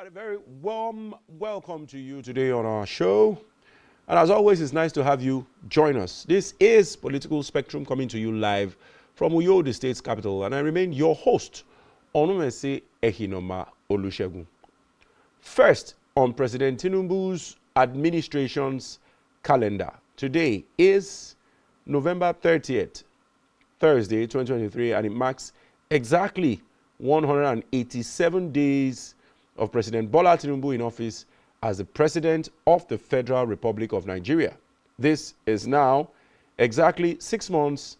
right, a very warm welcome to you today on our show. And as always, it's nice to have you join us. This is Political Spectrum coming to you live from Uyo, the state's capital. And I remain your host, Onumese Ehinoma Olusegun. First, on President Tinubu's administration's calendar. Today is November 30th, Thursday, 2023, and it marks exactly 187 days of President Bola Tinubu in office as the President of the Federal Republic of Nigeria. This is now exactly 6 months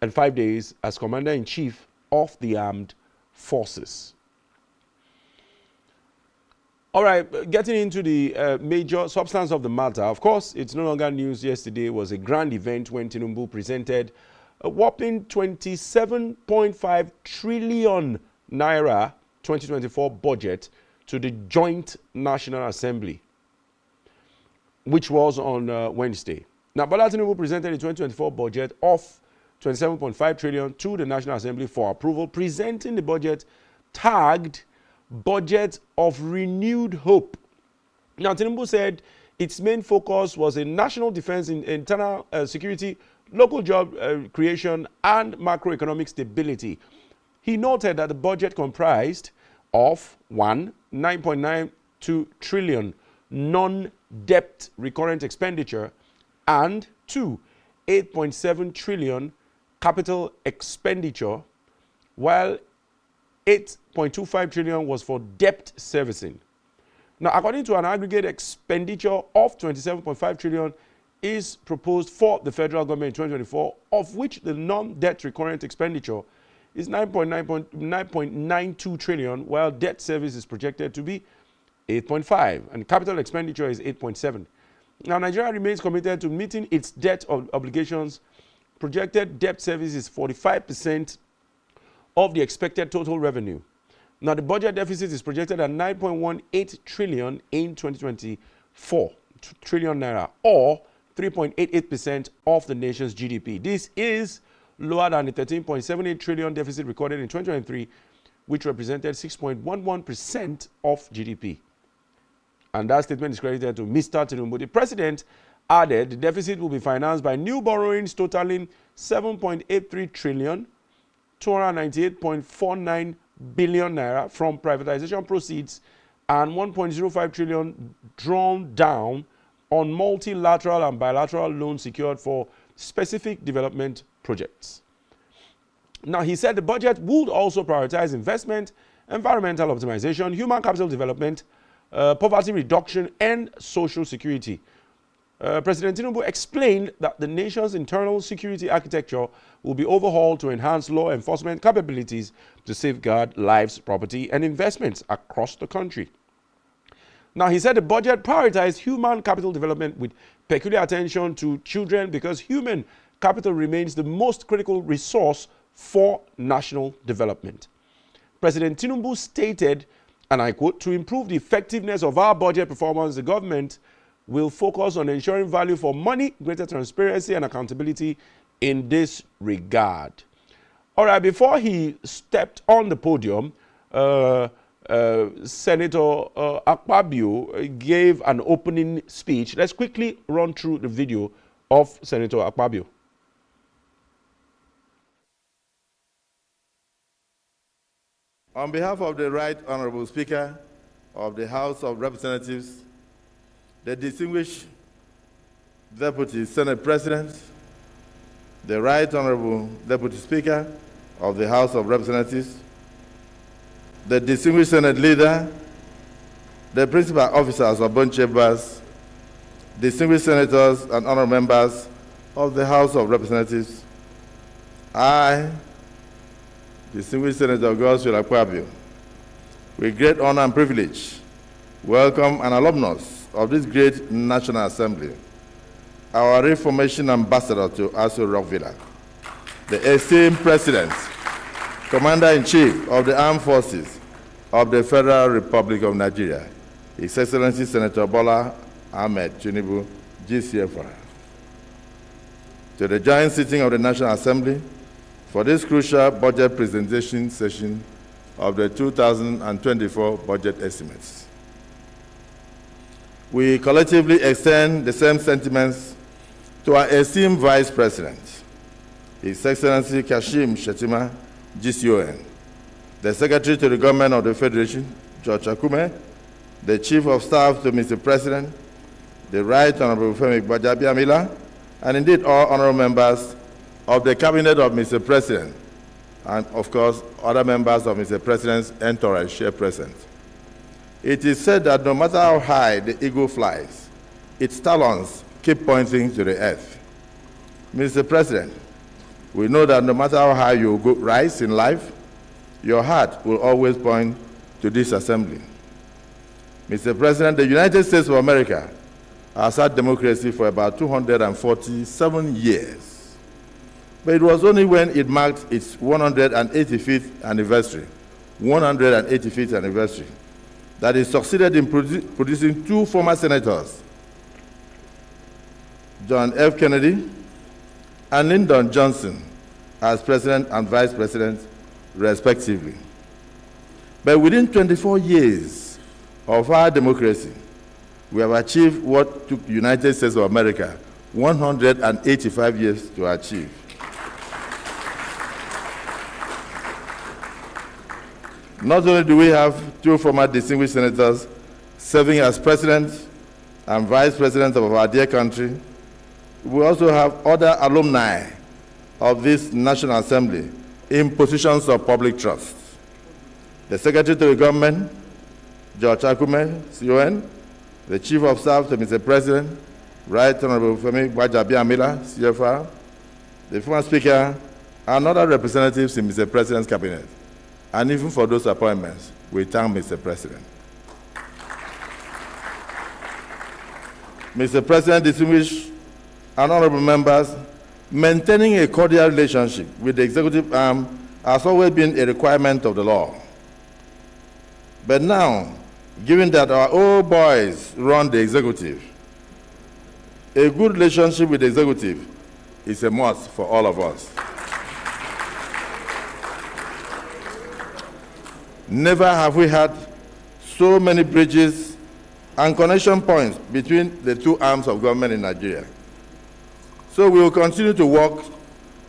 and 5 days as Commander-in-Chief of the Armed Forces. All right, getting into the major substance of the matter. Of course, it's no longer news. Yesterday was a grand event when Tinubu presented a whopping 27.5 trillion naira 2024 budget to the Joint National Assembly, which was on Wednesday. Now, Bola Tinubu presented the 2024 budget of 27.5 trillion to the National Assembly for approval, presenting the budget tagged Budget of Renewed Hope. Now, Tinubu said its main focus was in national defense, in internal security, local job creation, and macroeconomic stability. He noted that the budget comprised of 1, 9.92 trillion non-debt recurrent expenditure, and 2, 8.7 trillion capital expenditure, while 8.25 trillion was for debt servicing. Now, according to an aggregate expenditure of 27.5 trillion is proposed for the federal government in 2024, of which the non-debt recurrent expenditure is 9.92 trillion, while debt service is projected to be 8.5, and capital expenditure is 8.7. Now, Nigeria remains committed to meeting its debt obligations. Projected debt service is 45% of the expected total revenue. Now, the budget deficit is projected at 9.18 trillion in 2024, trillion naira, or 3.88% of the nation's GDP. This is lower than the 13.78 trillion deficit recorded in 2023, which represented 6.11% of GDP. And that statement is credited to Mr. Tinubu. The president added the deficit will be financed by new borrowings totaling 7.83 trillion, 298.49 billion naira from privatization proceeds, and 1.05 trillion drawn down on multilateral and bilateral loans secured for specific development projects. Now, he said the budget would also prioritize investment, environmental optimization, human capital development, poverty reduction, and social security. President Tinubu explained that the nation's internal security architecture will be overhauled to enhance law enforcement capabilities to safeguard lives, property, and investments across the country. Now, he said the budget prioritized human capital development with peculiar attention to children because human capital remains the most critical resource for national development. President Tinubu stated, and I quote, "To improve the effectiveness of our budget performance, the government will focus on ensuring value for money, greater transparency, and accountability in this regard." All right, before he stepped on the podium, Senator Akpabio gave an opening speech. Let's quickly run through the video of Senator Akpabio. On behalf of the Right Honorable Speaker of the House of Representatives, the distinguished Deputy Senate President, the Right Honorable Deputy Speaker of the House of Representatives, the distinguished Senate Leader, the principal officers of both chambers, distinguished senators and honorable members of the House of Representatives, I, distinguished Senator Godswill Akpabio, with great honor and privilege, welcome an alumnus of this great National Assembly, our Reformation Ambassador to Aso Rock Villa, the esteemed President, Commander-in-Chief of the Armed Forces of the Federal Republic of Nigeria, His Excellency Senator Bola Ahmed Tinubu, GCFR. To the joint sitting of the National Assembly for this crucial budget presentation session of the 2024 budget estimates. we collectively extend the same sentiments to our esteemed Vice President, His Excellency Kashim Shettima, GCON, the Secretary to the Government of the Federation, George Akume, the Chief of Staff to Mr. President, the Right Honorable Femi Gbajabiamila, and indeed all honorable members of the Cabinet of Mr. President, and of course, other members of Mr. President's entourage here present. It is said that no matter how high the eagle flies, its talons keep pointing to the earth. Mr. President, we know that no matter how high you rise in life, your heart will always point to this assembly. Mr. President, the United States of America has had democracy for about 247 years. But it was only when it marked its 185th anniversary, that it succeeded in producing two former senators, John F. Kennedy and Lyndon Johnson, as president and vice president, respectively. But within 24 years of our democracy, we have achieved what took the United States of America 185 years to achieve. Not only do we have two former distinguished senators serving as president and vice president of our dear country, we also have other alumni of this National Assembly in positions of public trust. The Secretary to the Government, George Akume, CON, the Chief of Staff to Mr. President, Right Honorable Femi Gbajabiamila, CFR, the former Speaker, and other representatives in Mr. President's Cabinet. And even for those appointments, we thank Mr. President. Mr. President, distinguished and honorable members, maintaining a cordial relationship with the executive arm has always been a requirement of the law. But now, given that our old boys run the executive, a good relationship with the executive is a must for all of us. Never have we had so many bridges and connection points between the two arms of government in Nigeria. So we will continue to work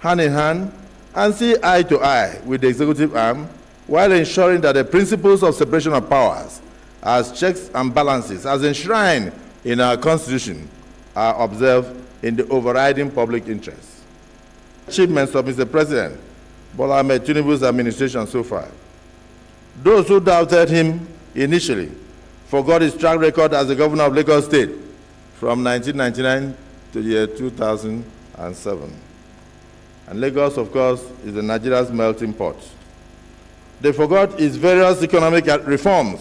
hand in hand and see eye to eye with the executive arm while ensuring that the principles of separation of powers as checks and balances as enshrined in our Constitution are observed in the overriding public interest. Achievements of Mr. President Bola Ahmed Tinubu's administration so far. Those who doubted him initially forgot his track record as the governor of Lagos State from 1999 to the year 2007. And Lagos, of course, is Nigeria's melting pot. They forgot his various economic reforms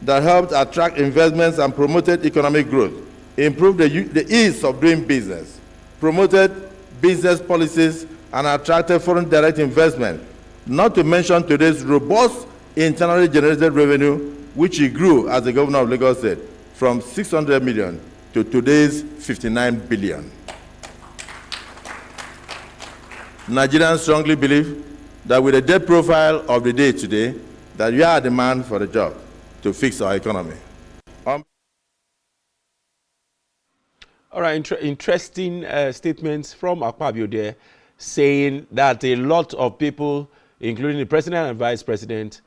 that helped attract investments and promoted economic growth, improved the ease of doing business, promoted business policies, and attracted foreign direct investment, not to mention today's robust internally generated revenue, which he grew as the governor of Lagos State from 600 million to today's 59 billion. Nigerians strongly believe that with the debt profile of the day today, that we are the man for the job to fix our economy. All right, interesting statements from Akpabio there, saying that a lot of people, including the president and vice president,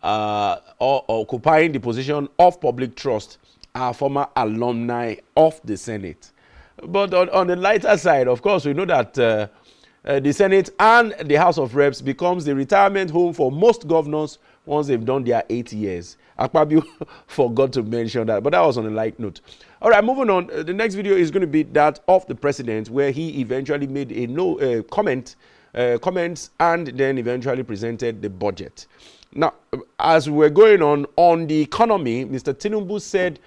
occupying the position of public trust are former alumni of the Senate. But on the lighter side, of course, we know that the Senate and the House of Reps becomes the retirement home for most governors once they've done their 8 years. Akpabio forgot to mention that, but that was on a light note. All right, moving on. The next video is going to be that of the president, where he eventually made a comments and then eventually presented the budget. Now, as we're going on the economy, Mr. Tinubu said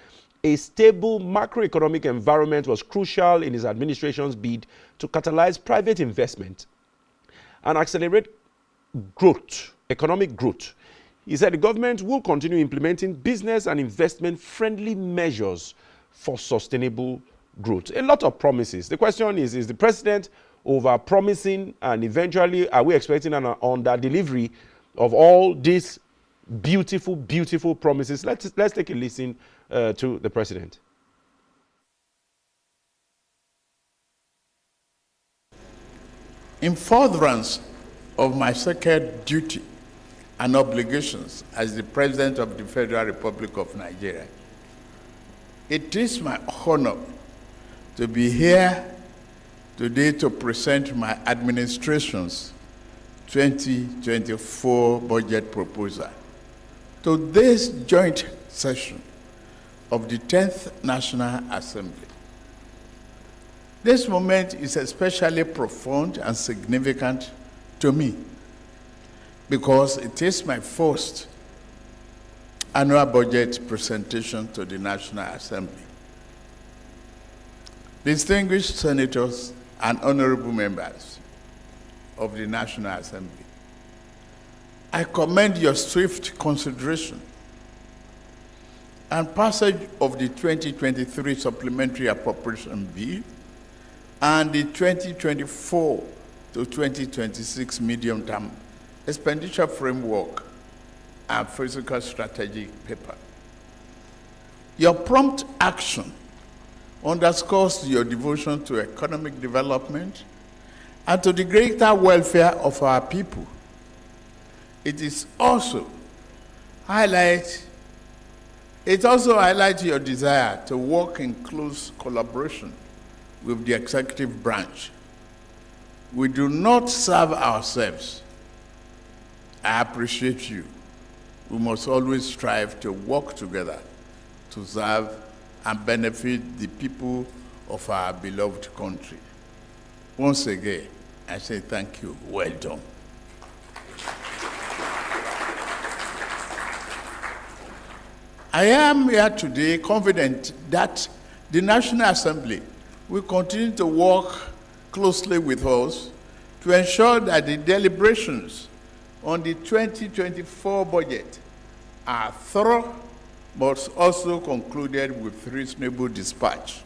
a stable macroeconomic environment was crucial in his administration's bid to catalyze private investment and accelerate growth, economic growth. He said the government will continue implementing business and investment-friendly measures for sustainable growth. A lot of promises. The question is the president over-promising, and eventually are we expecting an under-delivery of all these beautiful, beautiful promises? Let's take a listen to the president. In furtherance of my sacred duty and obligations as the President of the Federal Republic of Nigeria, it is my honor to be here today to present my administration's 2024 budget proposal to this joint session of the 10th National Assembly. This moment is especially profound and significant to me because it is my first annual budget presentation to the National Assembly. Distinguished senators and honorable members of the National Assembly, I commend your swift consideration and passage of the 2023 Supplementary Appropriation Bill and the 2024 to 2026 Medium-Term Expenditure Framework and Physical Strategy paper. Your prompt action underscores your devotion to economic development and to the greater welfare of our people. It also highlights your desire to work in close collaboration with the executive branch. We do not serve ourselves. I appreciate you. We must always strive to work together to serve and benefit the people of our beloved country. Once again, I say thank you. Well done. I am here today confident that the National Assembly will continue to work closely with us to ensure that the deliberations on the 2024 budget are thorough but also concluded with reasonable dispatch.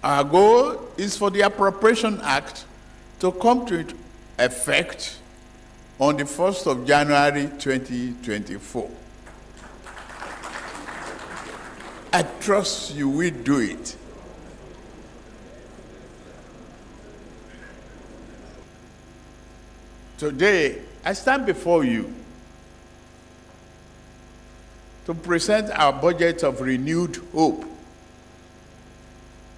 Our goal is for the Appropriation Act to come to effect on the 1st of January 2024. I trust you will do it. Today, I stand before you to present our budget of renewed hope,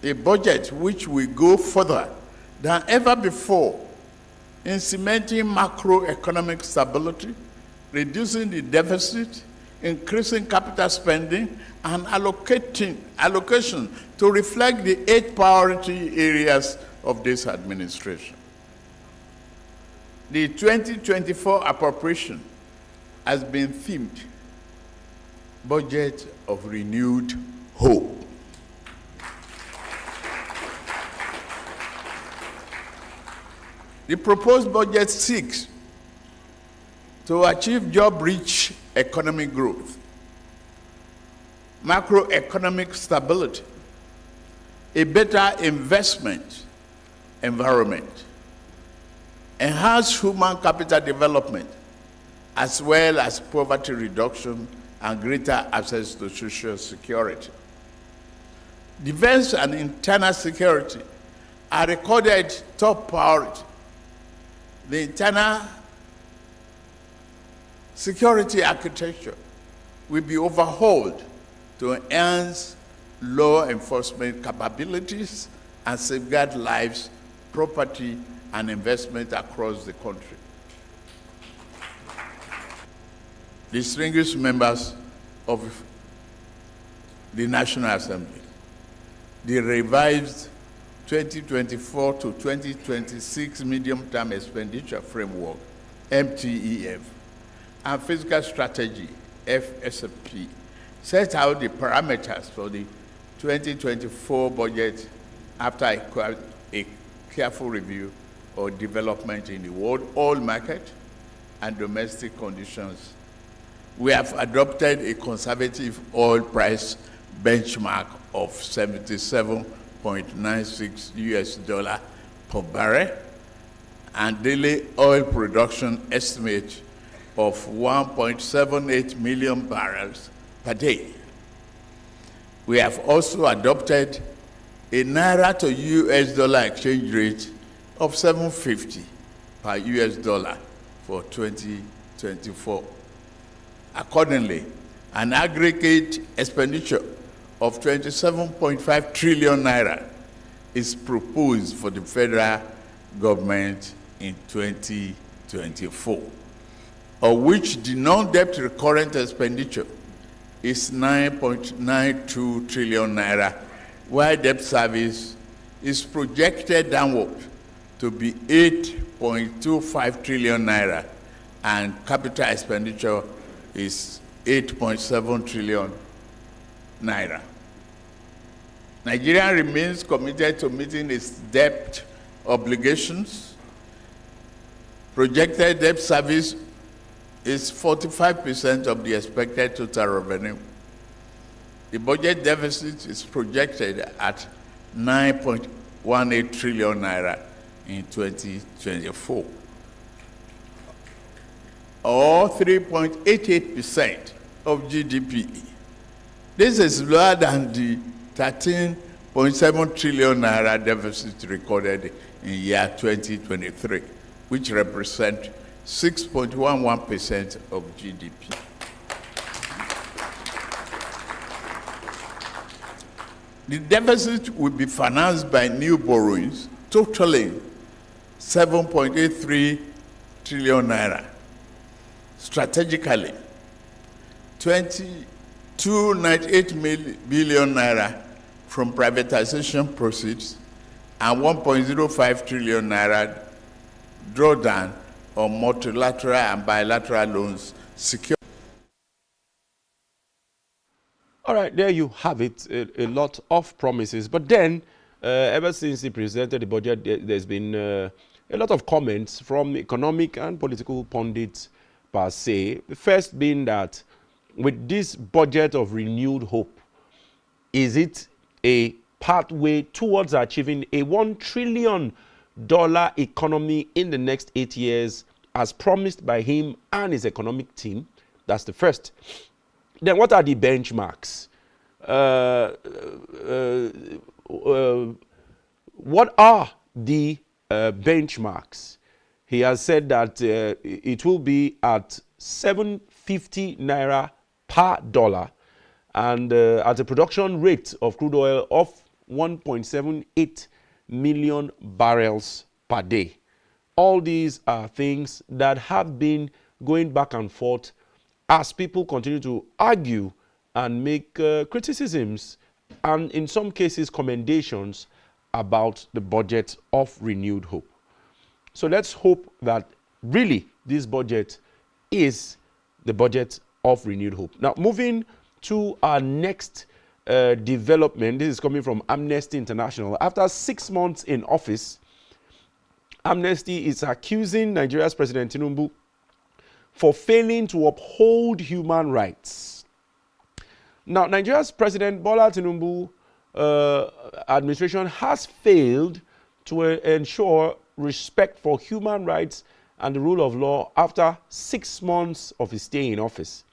a budget which will go further than ever before in cementing macroeconomic stability, reducing the deficit, increasing capital spending, and allocation to reflect the 8 priority areas of this administration. The 2024 appropriation has been themed Budget of Renewed Hope. The proposed budget seeks to achieve job-rich economic growth, macroeconomic stability, a better investment environment, enhanced human capital development, as well as poverty reduction and greater access to social security. Defense and internal security are recorded top priority. The internal security architecture will be overhauled to enhance law enforcement capabilities and safeguard lives, property, and investment across the country. Distinguished members of the National Assembly, the revised 2024 to 2026 Medium-Term Expenditure Framework, MTEF, and Fiscal Strategy, FSP, set out the parameters for the 2024 budget after a careful review of development in the world oil market and domestic conditions. We have adopted a conservative oil price benchmark of $77.96 US per barrel and daily oil production estimate of 1.78 million barrels per day. We have also adopted a Naira to US dollar exchange rate of $7.50 per US dollar for 2024. Accordingly, an aggregate expenditure of 27.5 trillion naira is proposed for the federal government in 2024, of which the non-debt recurrent expenditure is 9.92 trillion naira, while debt service is projected downward to be 8.25 trillion naira, and capital expenditure is 8.7 trillion naira. Nigeria remains committed to meeting its debt obligations. Projected debt service is 45% of the expected total revenue. The budget deficit is projected at 9.18 trillion naira in 2024, or 3.88% of GDP. This is lower than the 13.7 trillion naira deficit recorded in year 2023, which represents 6.11% of GDP. The deficit will be financed by new borrowings totaling 7.83 trillion naira. Strategically, 298 billion naira from privatization proceeds and 1.05 trillion naira drawdown on multilateral and bilateral loans secured. All right, there you have it, a lot of promises. But then, ever since he presented the budget, there's been a lot of comments from economic and political pundits per se. The first being that with this budget of renewed hope, is it a pathway towards achieving a $1 trillion economy in the next 8 years as promised by him and his economic team? That's the first. Then what are the benchmarks? What are the benchmarks? He has said that it will be at 750 naira per dollar and at a production rate of crude oil of 1.78 million barrels per day. All these are things that have been going back and forth as people continue to argue and make criticisms and in some cases commendations about the budget of renewed hope. So let's hope that really this budget is the budget of renewed hope. Now, moving to our next development, this is coming from Amnesty International. After 6 months in office, Amnesty is accusing Nigeria's President Tinubu for failing to uphold human rights. Now, Nigeria's President Bola Tinubu administration has failed to ensure respect for human rights and the rule of law after 6 months of his stay in office.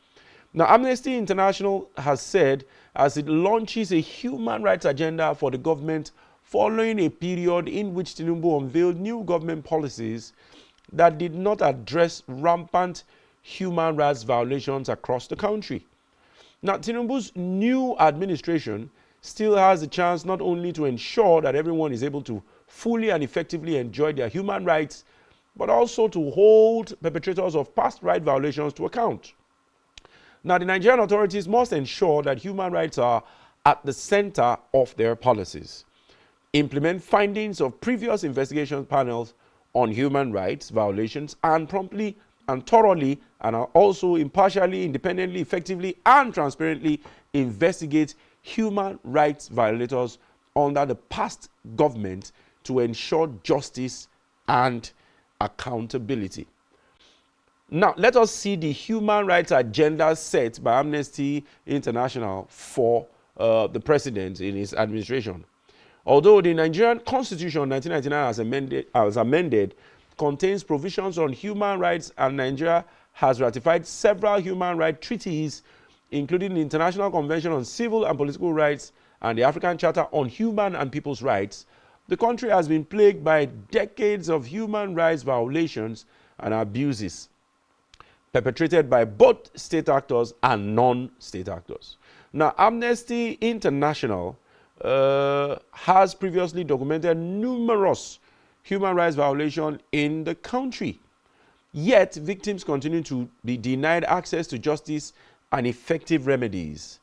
Now, Amnesty International has said as it launches a human rights agenda for the government following a period in which Tinubu unveiled new government policies that did not address rampant human rights violations across the country. Now, Tinubu's new administration still has a chance not only to ensure that everyone is able to fully and effectively enjoy their human rights, but also to hold perpetrators of past right violations to account. Now, the Nigerian authorities must ensure that human rights are at the center of their policies, implement findings of previous investigation panels on human rights violations, and promptly and thoroughly and also impartially, independently, effectively, and transparently investigate human rights violators under the past government to ensure justice and accountability. Now, let us see the human rights agenda set by Amnesty International for the president in his administration. Although the Nigerian Constitution 1999 as amended contains provisions on human rights, and Nigeria has ratified several human rights treaties, including the International Convention on Civil and Political Rights and the African Charter on Human and People's Rights, the country has been plagued by decades of human rights violations and abuses perpetrated by both state actors and non-state actors. Now, Amnesty International has previously documented numerous human rights violations in the country. Yet, victims continue to be denied access to justice and effective remedies.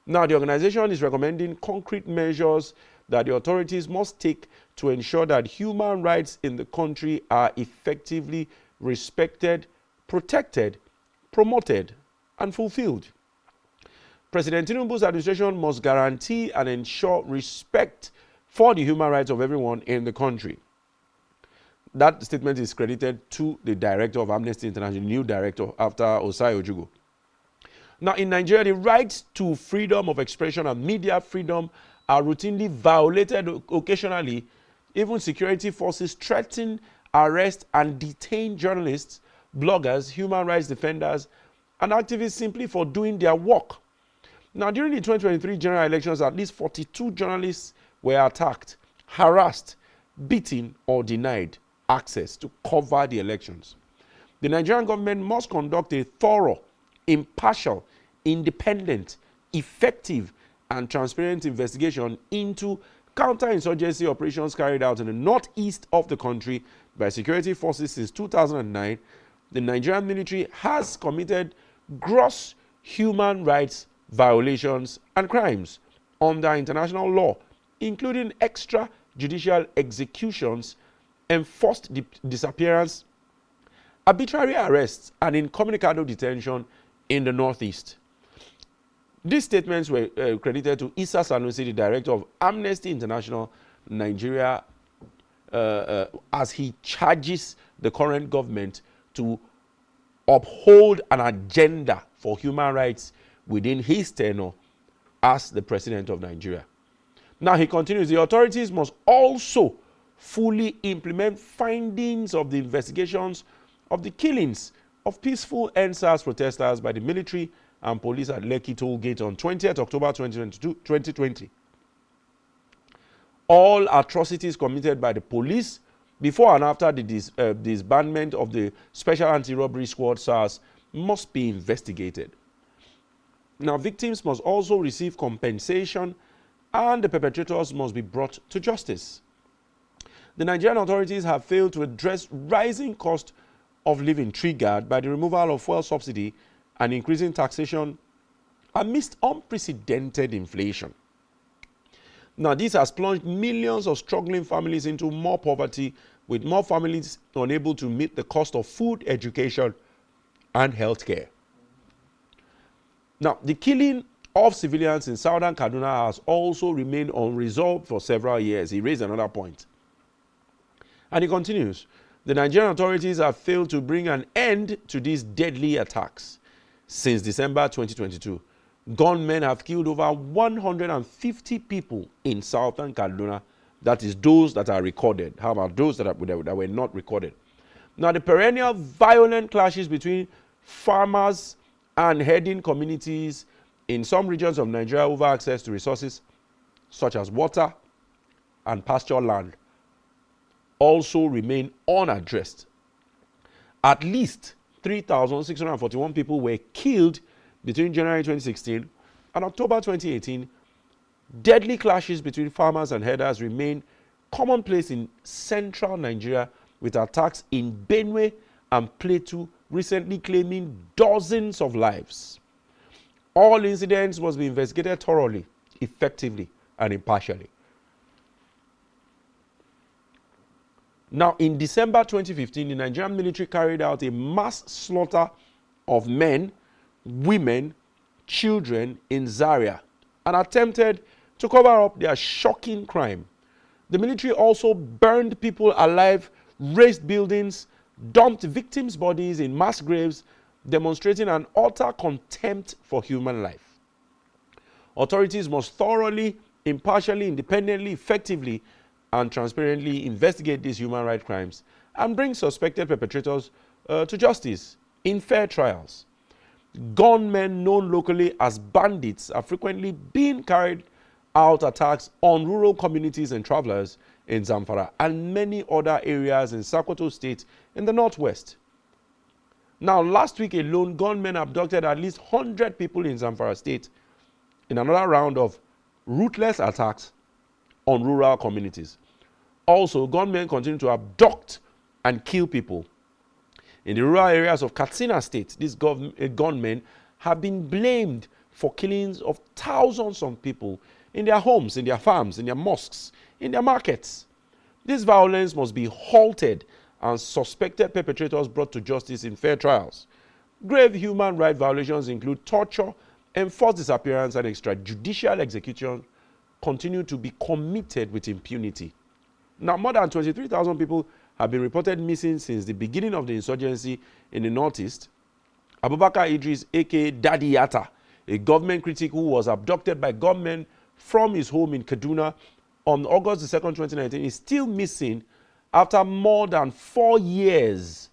Now, the organization is recommending concrete measures that the authorities must take to ensure that human rights in the country are effectively respected, protected, promoted, and fulfilled. President Tinubu's administration must guarantee and ensure respect for the human rights of everyone in the country. That statement is credited to the director of Amnesty International, new director after Osai Ojugo. Now, in Nigeria, the rights to freedom of expression and media freedom are routinely violated occasionally. Even security forces threaten, arrest, and detain journalists, bloggers, human rights defenders, and activists simply for doing their work. Now, during the 2023 general elections, at least 42 journalists were attacked, harassed, beaten, or denied access to cover the elections. The Nigerian government must conduct a thorough, impartial, independent, effective, and transparent investigation into counterinsurgency operations carried out in the northeast of the country by security forces since 2009. The Nigerian military has committed gross human rights violations and crimes under international law, including extrajudicial executions, enforced disappearance, arbitrary arrests, and incommunicado detention in the Northeast. These statements were credited to Issa Sanusi, the director of Amnesty International Nigeria, as he charges the current government to uphold an agenda for human rights within his tenure as the president of Nigeria. Now he continues, the authorities must also fully implement findings of the investigations of the killings of peaceful NSAS protesters by the military and police at Lekki Toll Gate on 20th October 2020. All atrocities committed by the police before and after the disbandment of the Special Anti-Robbery Squad SARS must be investigated. Now, victims must also receive compensation and the perpetrators must be brought to justice. The Nigerian authorities have failed to address rising cost of living triggered by the removal of fuel subsidy and increasing taxation amidst unprecedented inflation. Now, this has plunged millions of struggling families into more poverty, with more families unable to meet the cost of food, education, and healthcare. Now, the killing of civilians in southern Kaduna has also remained unresolved for several years. He raised another point. And he continues, the Nigerian authorities have failed to bring an end to these deadly attacks. Since December 2022, gunmen have killed over 150 people in southern Kaduna. That is those that are recorded. How about those that were not recorded? Now, the perennial violent clashes between farmers and herding communities in some regions of Nigeria over access to resources such as water and pasture land also remain unaddressed. At least 3,641 people were killed between January 2016 and October 2018. Deadly clashes between farmers and herders remain commonplace in central Nigeria, with attacks in Benue and Plateau recently claiming dozens of lives. All incidents must be investigated thoroughly, effectively, and impartially. Now, in December 2015, the Nigerian military carried out a mass slaughter of men, women, children in Zaria and attempted to cover up their shocking crime. The military also burned people alive, razed buildings, dumped victims' bodies in mass graves, demonstrating an utter contempt for human life. Authorities must thoroughly, impartially, independently, effectively, and transparently investigate these human rights crimes and bring suspected perpetrators to justice in fair trials. Gunmen known locally as bandits are frequently being carried out attacks on rural communities and travelers in Zamfara and many other areas in Sokoto State in the northwest. Now, last week alone, gunmen abducted at least 100 people in Zamfara State in another round of ruthless attacks on rural communities. Also, gunmen continue to abduct and kill people. In the rural areas of Katsina State, these gunmen have been blamed for killings of thousands of people in their homes, in their farms, in their mosques, in their markets. This violence must be halted and suspected perpetrators brought to justice in fair trials. Grave human rights violations include torture, enforced disappearance, and extrajudicial execution continue to be committed with impunity. Now, more than 23,000 people have been reported missing since the beginning of the insurgency in the northeast. Abubakar Idris, aka Daddy Yatta, a government critic who was abducted by gunmen from his home in Kaduna on August 2, 2019, is still missing after more than 4 years.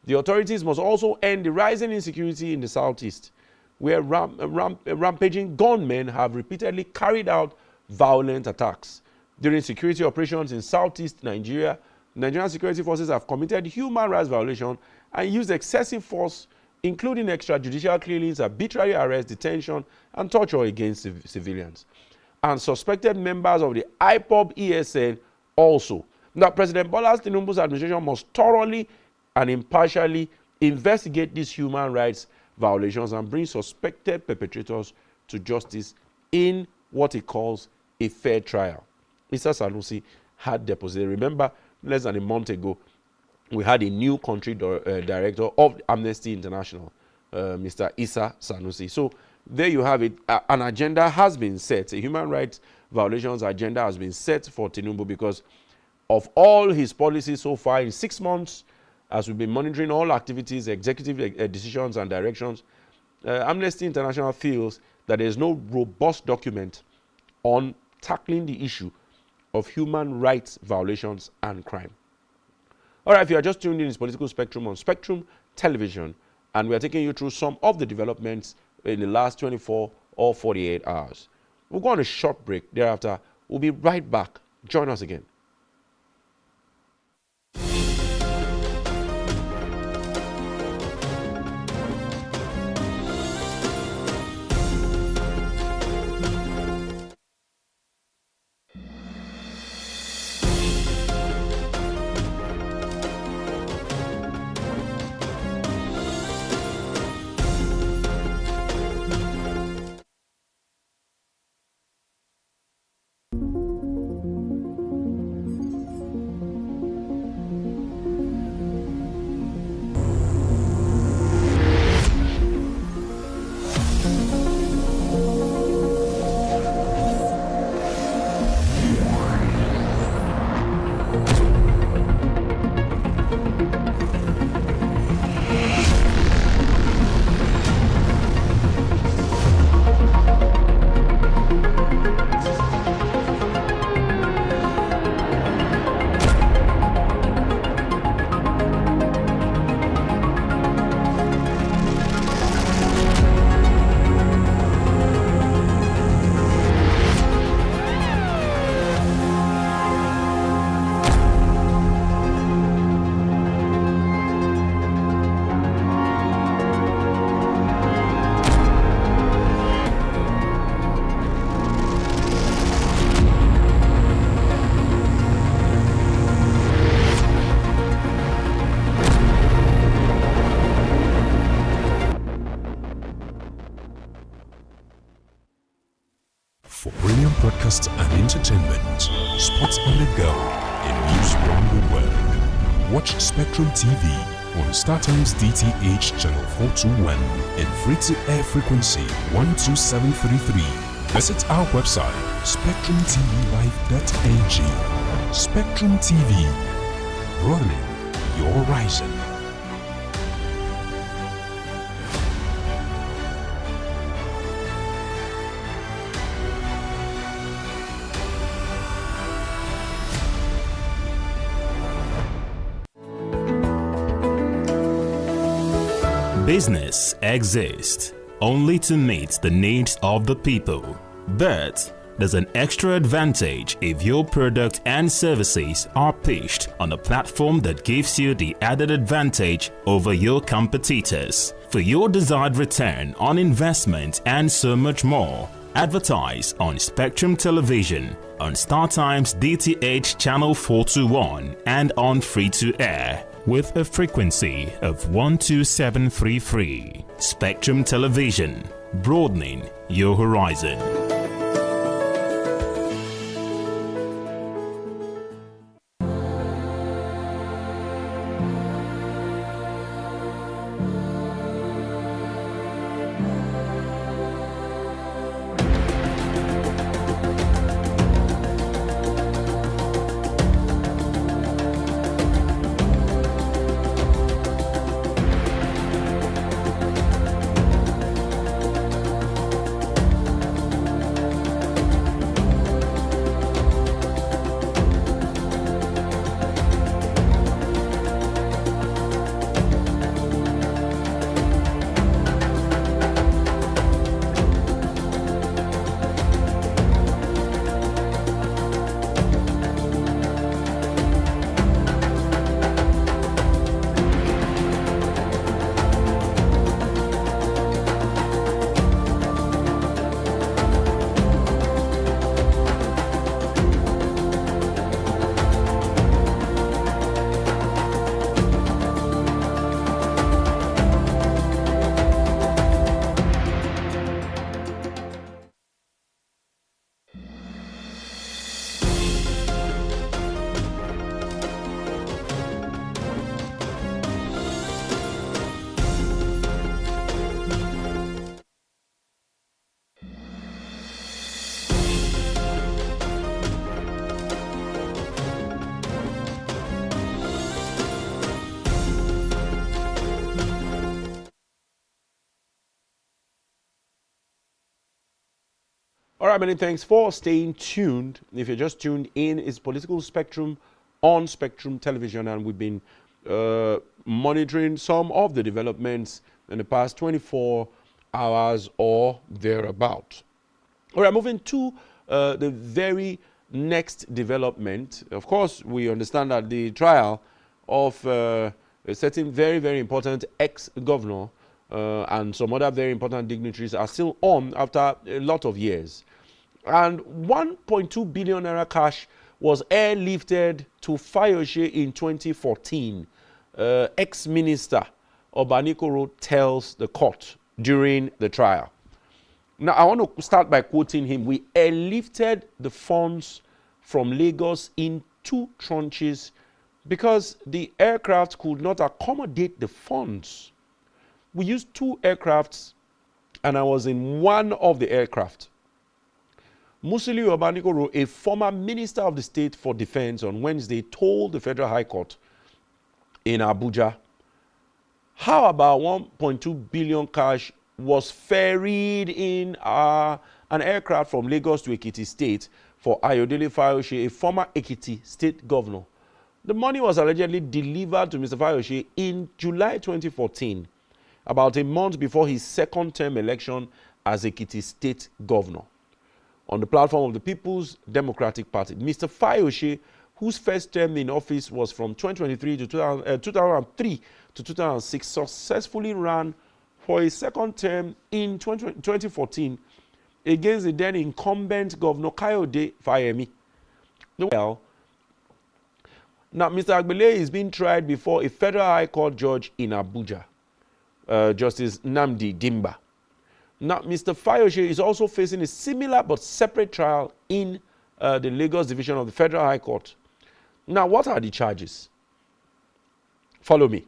The authorities must also end the rising insecurity in the southeast, where rampaging gunmen have repeatedly carried out violent attacks. During security operations in southeast Nigeria, Nigerian security forces have committed human rights violations and used excessive force, including extrajudicial killings, arbitrary arrest, detention, and torture against civilians. And suspected members of the IPOB ESN also. Now, President Bola Tinubu's administration must thoroughly and impartially investigate these human rights violations and bring suspected perpetrators to justice in what he calls a fair trial. Mr. Sanusi had deposited. Remember, less than a month ago, we had a new country director of Amnesty International, Mr. Issa Sanusi. So there you have it. An agenda has been set. A human rights violations agenda has been set for Tinubu because of all his policies so far in 6 months, as we've been monitoring all activities, executive decisions and directions. Amnesty International feels that there is no robust document on tackling the issue of human rights violations and crime. All right, if you are just tuned in, it's Political Spectrum on Spectrum Television, and we are taking you through some of the developments in the last 24 or 48 hours. We'll go on a short break. Thereafter, we'll be right back. Join us again. For brilliant broadcasts and entertainment, sports on the go, and news around the world. Watch Spectrum TV on StarTimes DTH Channel 421 and free-to-air frequency 12733. Visit our website, spectrumtvlive.ng. Spectrum TV, broadening your horizon. Business exists only to meet the needs of the people, but there's an extra advantage if your product and services are pitched on a platform that gives you the added advantage over your competitors. For your desired return on investment and so much more, advertise on Spectrum Television, on StarTime's DTH Channel 421 and on free-to-air with a frequency of 12733. Spectrum Television, broadening your horizon. All right, many thanks for staying tuned. If you're just tuned in, it's Political Spectrum on Spectrum Television, and we've been monitoring some of the developments in the past 24 hours or thereabout. All right, moving to the very next development. Of course, we understand that the trial of a certain very, very important ex-governor and some other very important dignitaries are still on after a lot of years. And 1.2 billion naira cash was airlifted to Fayose in 2014. Ex-minister Obanikoro tells the court during the trial. Now, I want to start by quoting him. We airlifted the funds from Lagos in 2 tranches because the aircraft could not accommodate the funds. We used 2 aircrafts, and I was in one of the aircraft. Musiliu Obanikoro, a former minister of the state for defense, on Wednesday told the Federal High Court in Abuja, how about 1.2 billion cash was ferried in an aircraft from Lagos to Ekiti State for Ayodele Fayose, a former Ekiti State governor. The money was allegedly delivered to Mr. Fayose in July 2014, about a month before his second-term election as Ekiti State governor. On the platform of the People's Democratic Party, Mr. Fayose, whose first term in office was from 2003 to 2003 to 2006, successfully ran for a second term in 2014 against the then incumbent Governor Kayode Fayemi. Well, now Mr. Agbele is being tried before a Federal High Court judge in Abuja, Justice Nnamdi Dimba. Now, Mr. Fayose is also facing a similar but separate trial in the Lagos Division of the Federal High Court. Now, what are the charges? Follow me.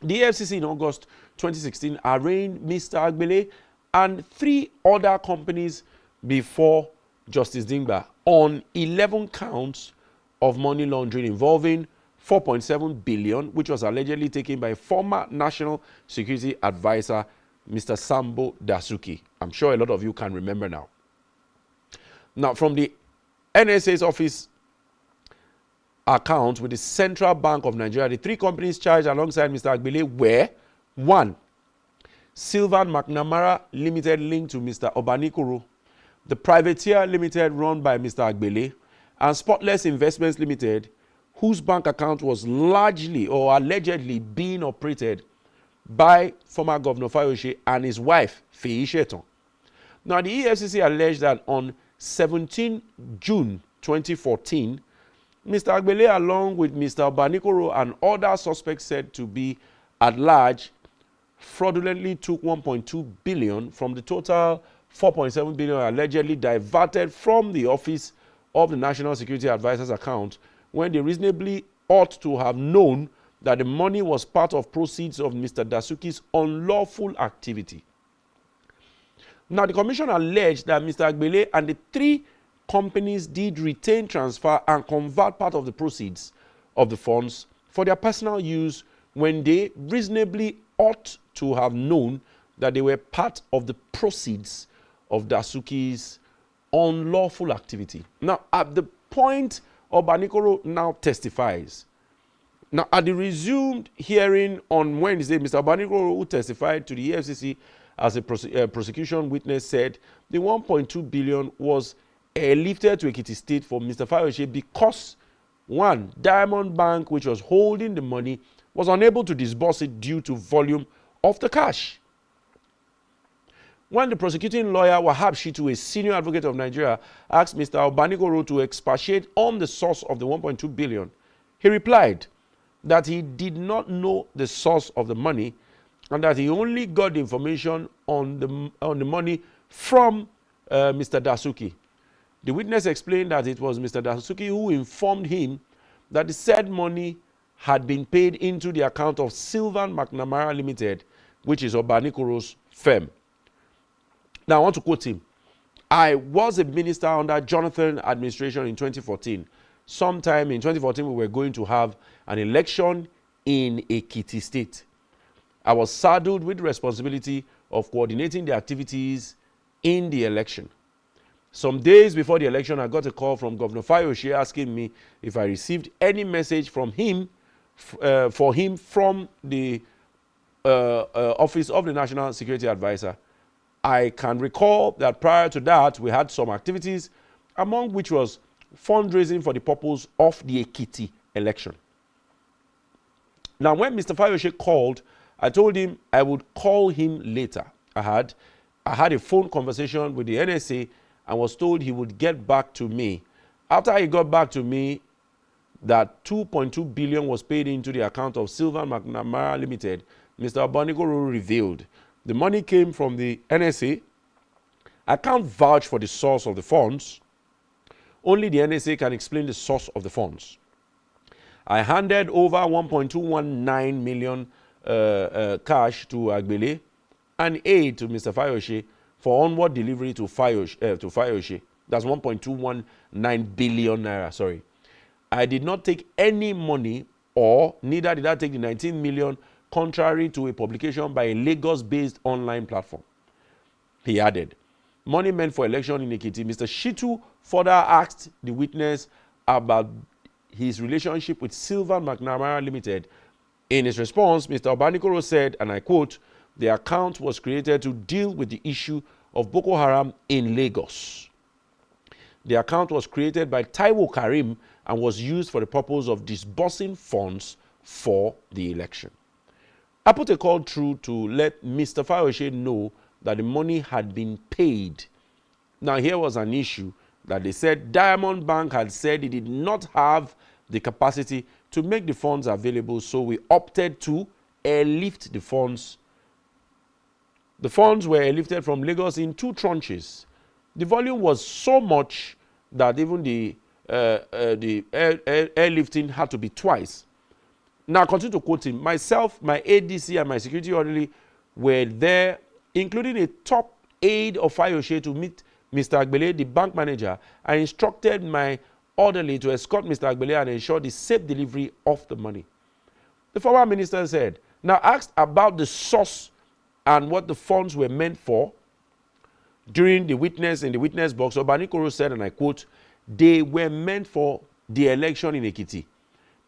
The FCC in August 2016 arraigned Mr. Agbele and 3 other companies before Justice Dimba on 11 counts of money laundering involving 4.7 billion, which was allegedly taken by former National Security Advisor Mr. Sambo Dasuki. I'm sure a lot of you can remember now. Now, from the NSA's office account with the Central Bank of Nigeria, the 3 companies charged alongside Mr. Agbele were 1. Sylvan McNamara Limited linked to Mr. Obanikoro, the Privateer Limited run by Mr. Agbele, and Spotless Investments Limited, whose bank account was largely or allegedly being operated by former Governor Fayose and his wife, Feyi Shetan. Now, the EFCC alleged that on 17 June 2014, Mr. Agbele, along with Mr. Obanikoro and other suspects said to be at large, fraudulently took 1.2 billion from the total 4.7 billion allegedly diverted from the office of the National Security Advisor's account, when they reasonably ought to have known that the money was part of proceeds of Mr. Dasuki's unlawful activity. Now, the commission alleged that Mr. Agbele and the 3 companies did retain, transfer, and convert part of the proceeds of the funds for their personal use when they reasonably ought to have known that they were part of the proceeds of Dasuki's unlawful activity. Now, at the point Obanikoro now testifies. Now, at the resumed hearing on Wednesday, Mr. Obanikoro, who testified to the EFCC as a prosecution witness, said the 1.2 billion was lifted to Ekiti State for Mr. Fayose because, one, Diamond Bank, which was holding the money, was unable to disburse it due to volume of the cash. When the prosecuting lawyer, Wahab Shitu, a senior advocate of Nigeria, asked Mr. Obanikoro to expatiate on the source of the 1.2 billion, he replied that he did not know the source of the money and that he only got the information on the money from Mr. Dasuki. The witness explained that it was Mr. Dasuki who informed him that the said money had been paid into the account of Sylvan McNamara Limited, which is Obanikoro's firm. Now, I want to quote him. I was a minister under Jonathan administration in 2014. Sometime in 2014, we were going to have an election in Ekiti State. I was saddled with the responsibility of coordinating the activities in the election. Some days before the election, I got a call from Governor Fayose asking me if I received any message from him, from the office of the National Security Advisor. I can recall that prior to that, we had some activities, among which was fundraising for the purpose of the Ekiti election. Now, when Mr. Fayose called, I told him I would call him later. I had a phone conversation with the NSA and was told he would get back to me. After he got back to me, that 2.2 billion was paid into the account of Sylvan McNamara Limited, Mr. Obanikoro revealed the money came from the NSA. I can't vouch for the source of the funds. Only the NSA can explain the source of the funds. I handed over 1.219 million cash to Agbele and aid to Mr. Fayose for onward delivery to Fayose. That's 1.219 billion naira, sorry. I did not take any money, or neither did I take the 19 million, contrary to a publication by a Lagos-based online platform. He added, money meant for election in Ekiti. Mr. Shitu further asked the witness about his relationship with Sylvan McNamara Limited. In his response, Mr. Obanikoro said, and I quote, the account was created to deal with the issue of Boko Haram in Lagos. The account was created by Taiwo Karim and was used for the purpose of disbursing funds for the election. I put a call through to let Mr. Fayose know that the money had been paid. Now, here was an issue that they said Diamond Bank had said it did not have the capacity to make the funds available, so we opted to airlift the funds. The funds were airlifted from Lagos in 2 tranches. The volume was so much that even the airlifting had to be twice. Now, I continue to quote him. Myself, my ADC, and my security orderly were there, including a top aide of Fayose, to meet Mr. Agbele, the bank manager. I instructed my orderly to escort Mr. Agbele and ensure the safe delivery of the money. The former minister said, now asked about the source and what the funds were meant for. During the witness box, Obanikoro said, and I quote, they were meant for the election in Ekiti.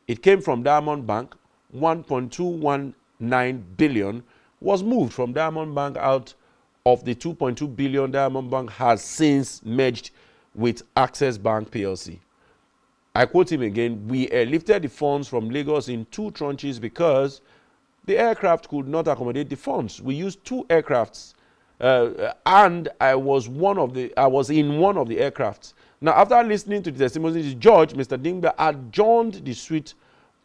It came from Diamond Bank. 1.219 billion was moved from Diamond Bank out of the 2.2 billion Diamond Bank has since merged with Access Bank PLC. I quote him again, "We airlifted the funds from Lagos in 2 tranches because the aircraft could not accommodate the funds. We used 2 aircrafts, and I was in one of the aircrafts." Now, after listening to the testimony, the judge, Mr. Dingba, adjourned the suit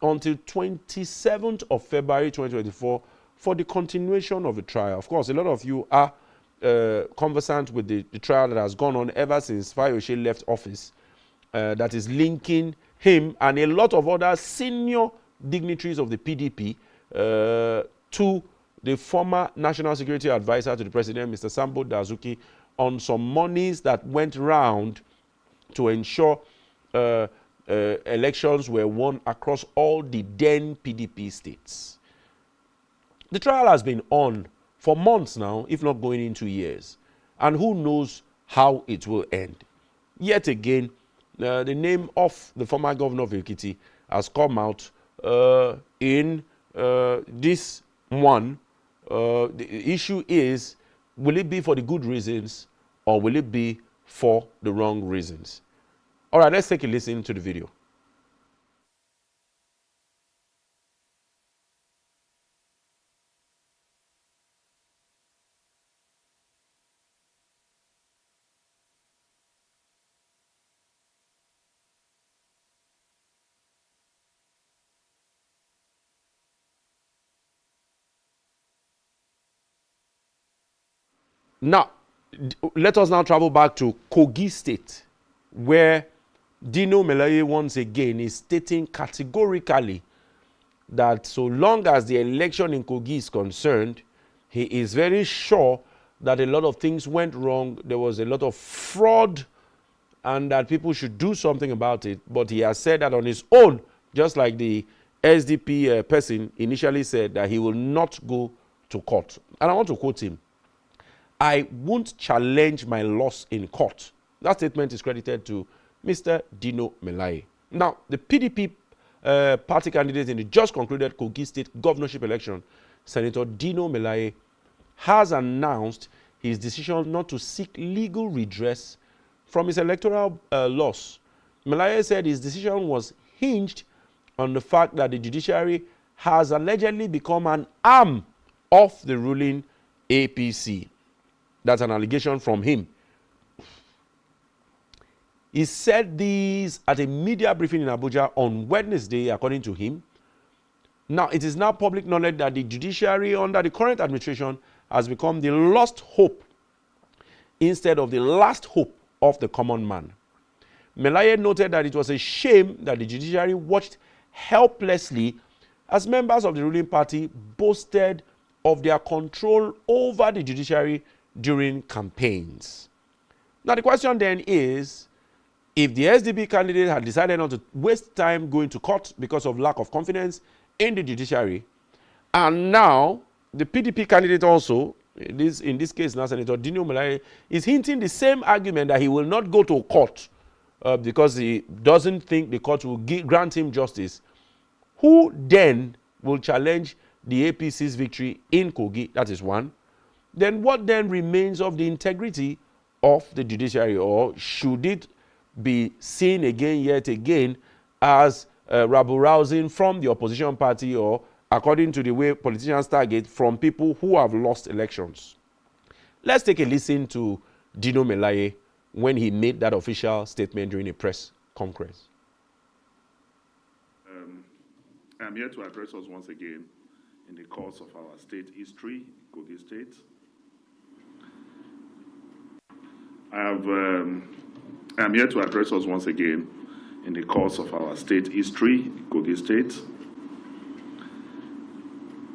until 27th of February 2024 for the continuation of the trial. Of course, a lot of you are conversant with the trial that has gone on ever since Fayose left office, that is linking him and a lot of other senior dignitaries of the PDP to the former National Security Advisor to the President, Mr. Sambo Dazuki, on some monies that went round to ensure elections were won across all the then PDP states. The trial has been on for months now, if not going into years, and who knows how it will end. Yet again, the name of the former governor of Ekiti has come out in this one. The issue is, will it be for the good reasons or will it be for the wrong reasons? All right, let's take a listen to the video. Now, let us now travel back to Kogi State, where Dino Melaye once again is stating categorically that so long as the election in Kogi is concerned, he is very sure that a lot of things went wrong. There was a lot of fraud and that people should do something about it. But he has said that on his own, just like the SDP person initially said, that he will not go to court. And I want to quote him. "I won't challenge my loss in court." That statement is credited to Mr. Dino Melaye. Now, the PDP party candidate in the just concluded Kogi State governorship election, Senator Dino Melaye, has announced his decision not to seek legal redress from his electoral loss. Melaye said his decision was hinged on the fact that the judiciary has allegedly become an arm of the ruling APC. That's an allegation from him. He said this at a media briefing in Abuja on Wednesday, according to him. Now, it is now public knowledge that the judiciary under the current administration has become the lost hope instead of the last hope of the common man. Melaye noted that it was a shame that the judiciary watched helplessly as members of the ruling party boasted of their control over the judiciary during campaigns. Now, the question then is, if the SDP candidate had decided not to waste time going to court because of lack of confidence in the judiciary, and now the PDP candidate also, in this case now Senator Dino Melaye, is hinting the same argument that he will not go to court because he doesn't think the court will grant him justice, who then will challenge the APC's victory in Kogi? That is one. Then what then remains of the integrity of the judiciary, or should it be seen again, yet again, as rabble-rousing from the opposition party, or according to the way politicians target, from people who have lost elections? Let's take a listen to Dino Melaye when he made that official statement during a press conference. I'm here to address us once again in the course of our state history, Kogi State. I'm here to address us once again in the course of our state history, Kogi State.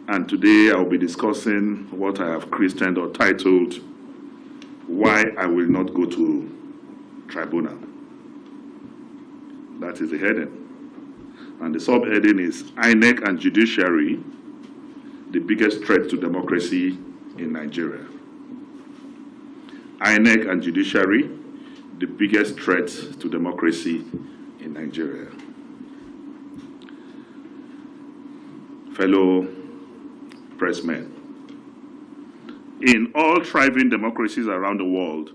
And today I will be discussing what I have christened or titled, "Why I Will Not Go to Tribunal." That is the heading. And the subheading is INEC and Judiciary, the biggest threat to democracy in Nigeria. INEC and Judiciary, the biggest threat to democracy in Nigeria. Fellow pressmen, in all thriving democracies around the world,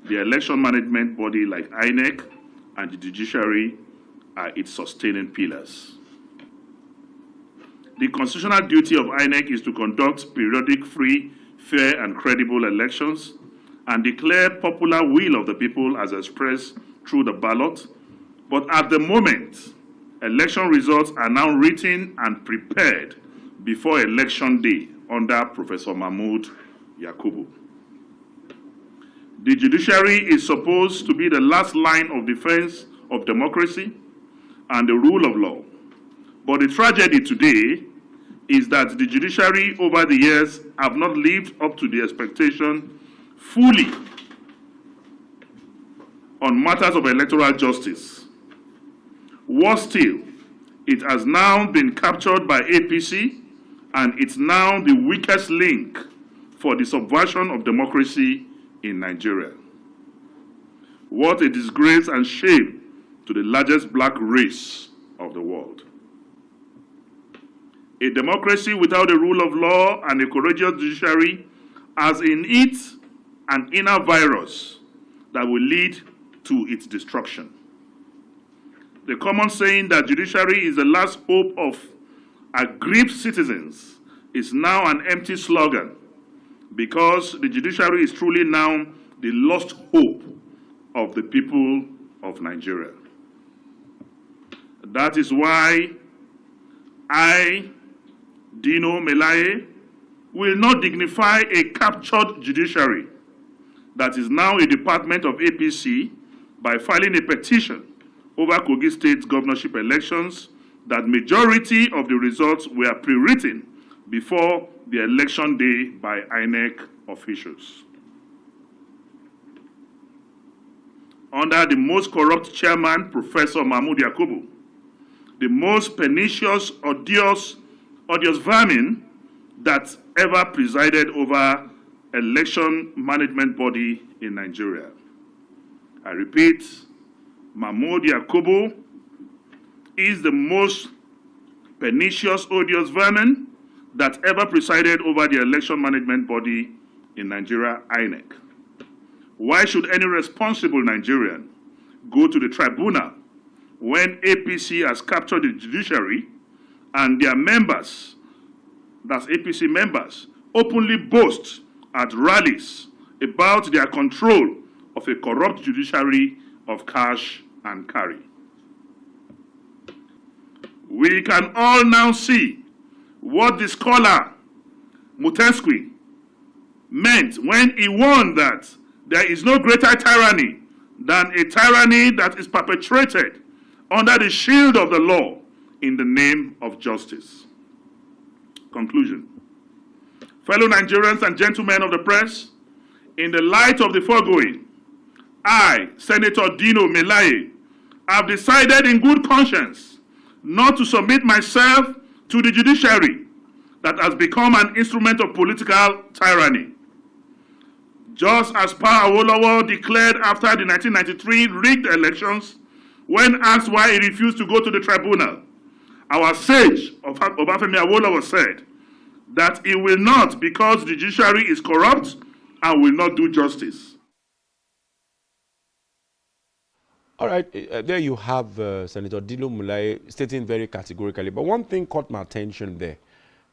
the election management body like INEC and the judiciary are its sustaining pillars. The constitutional duty of INEC is to conduct periodic, free, fair, and credible elections and declare popular will of the people as expressed through the ballot. But at the moment, election results are now written and prepared before election day under Professor Mahmoud Yakubu. The judiciary is supposed to be the last line of defense of democracy and the rule of law. But the tragedy today is that the judiciary over the years have not lived up to the expectation fully on matters of electoral justice. Worse still, it has now been captured by APC, and it's now the weakest link for the subversion of democracy in Nigeria. What a disgrace and shame to the largest black race of the world. A democracy without a rule of law and a courageous judiciary has in it an inner virus that will lead to its destruction. The common saying that judiciary is the last hope of aggrieved citizens is now an empty slogan, because the judiciary is truly now the lost hope of the people of Nigeria. That is why I, Dino Melaye, will not dignify a captured judiciary that is now a department of APC by filing a petition over Kogi State governorship elections that majority of the results were pre-written before the election day by INEC officials. Under the most corrupt chairman, Professor Mahmoud Yakubu, the most pernicious, odious vermin that ever presided over election management body in Nigeria. I repeat, Mahmoud Yakubu is the most pernicious, odious vermin that ever presided over the election management body in Nigeria, INEC. Why should any responsible Nigerian go to the tribunal when APC has captured the judiciary and their members, that's APC members, openly boast at rallies about their control of a corrupt judiciary of cash and carry? We can all now see what the scholar Mutesqui meant when he warned that there is no greater tyranny than a tyranny that is perpetrated under the shield of the law in the name of justice. Conclusion. Fellow Nigerians and gentlemen of the press, in the light of the foregoing, I, Senator Dino Melaye, have decided in good conscience not to submit myself to the judiciary that has become an instrument of political tyranny. Just as Pa Awolowo declared after the 1993 rigged elections, when asked why he refused to go to the tribunal, our sage, Obafemi Awolowo, said that he will not because the judiciary is corrupt and will not do justice. All right, there you have Senator Dino Melaye stating very categorically. But one thing caught my attention there.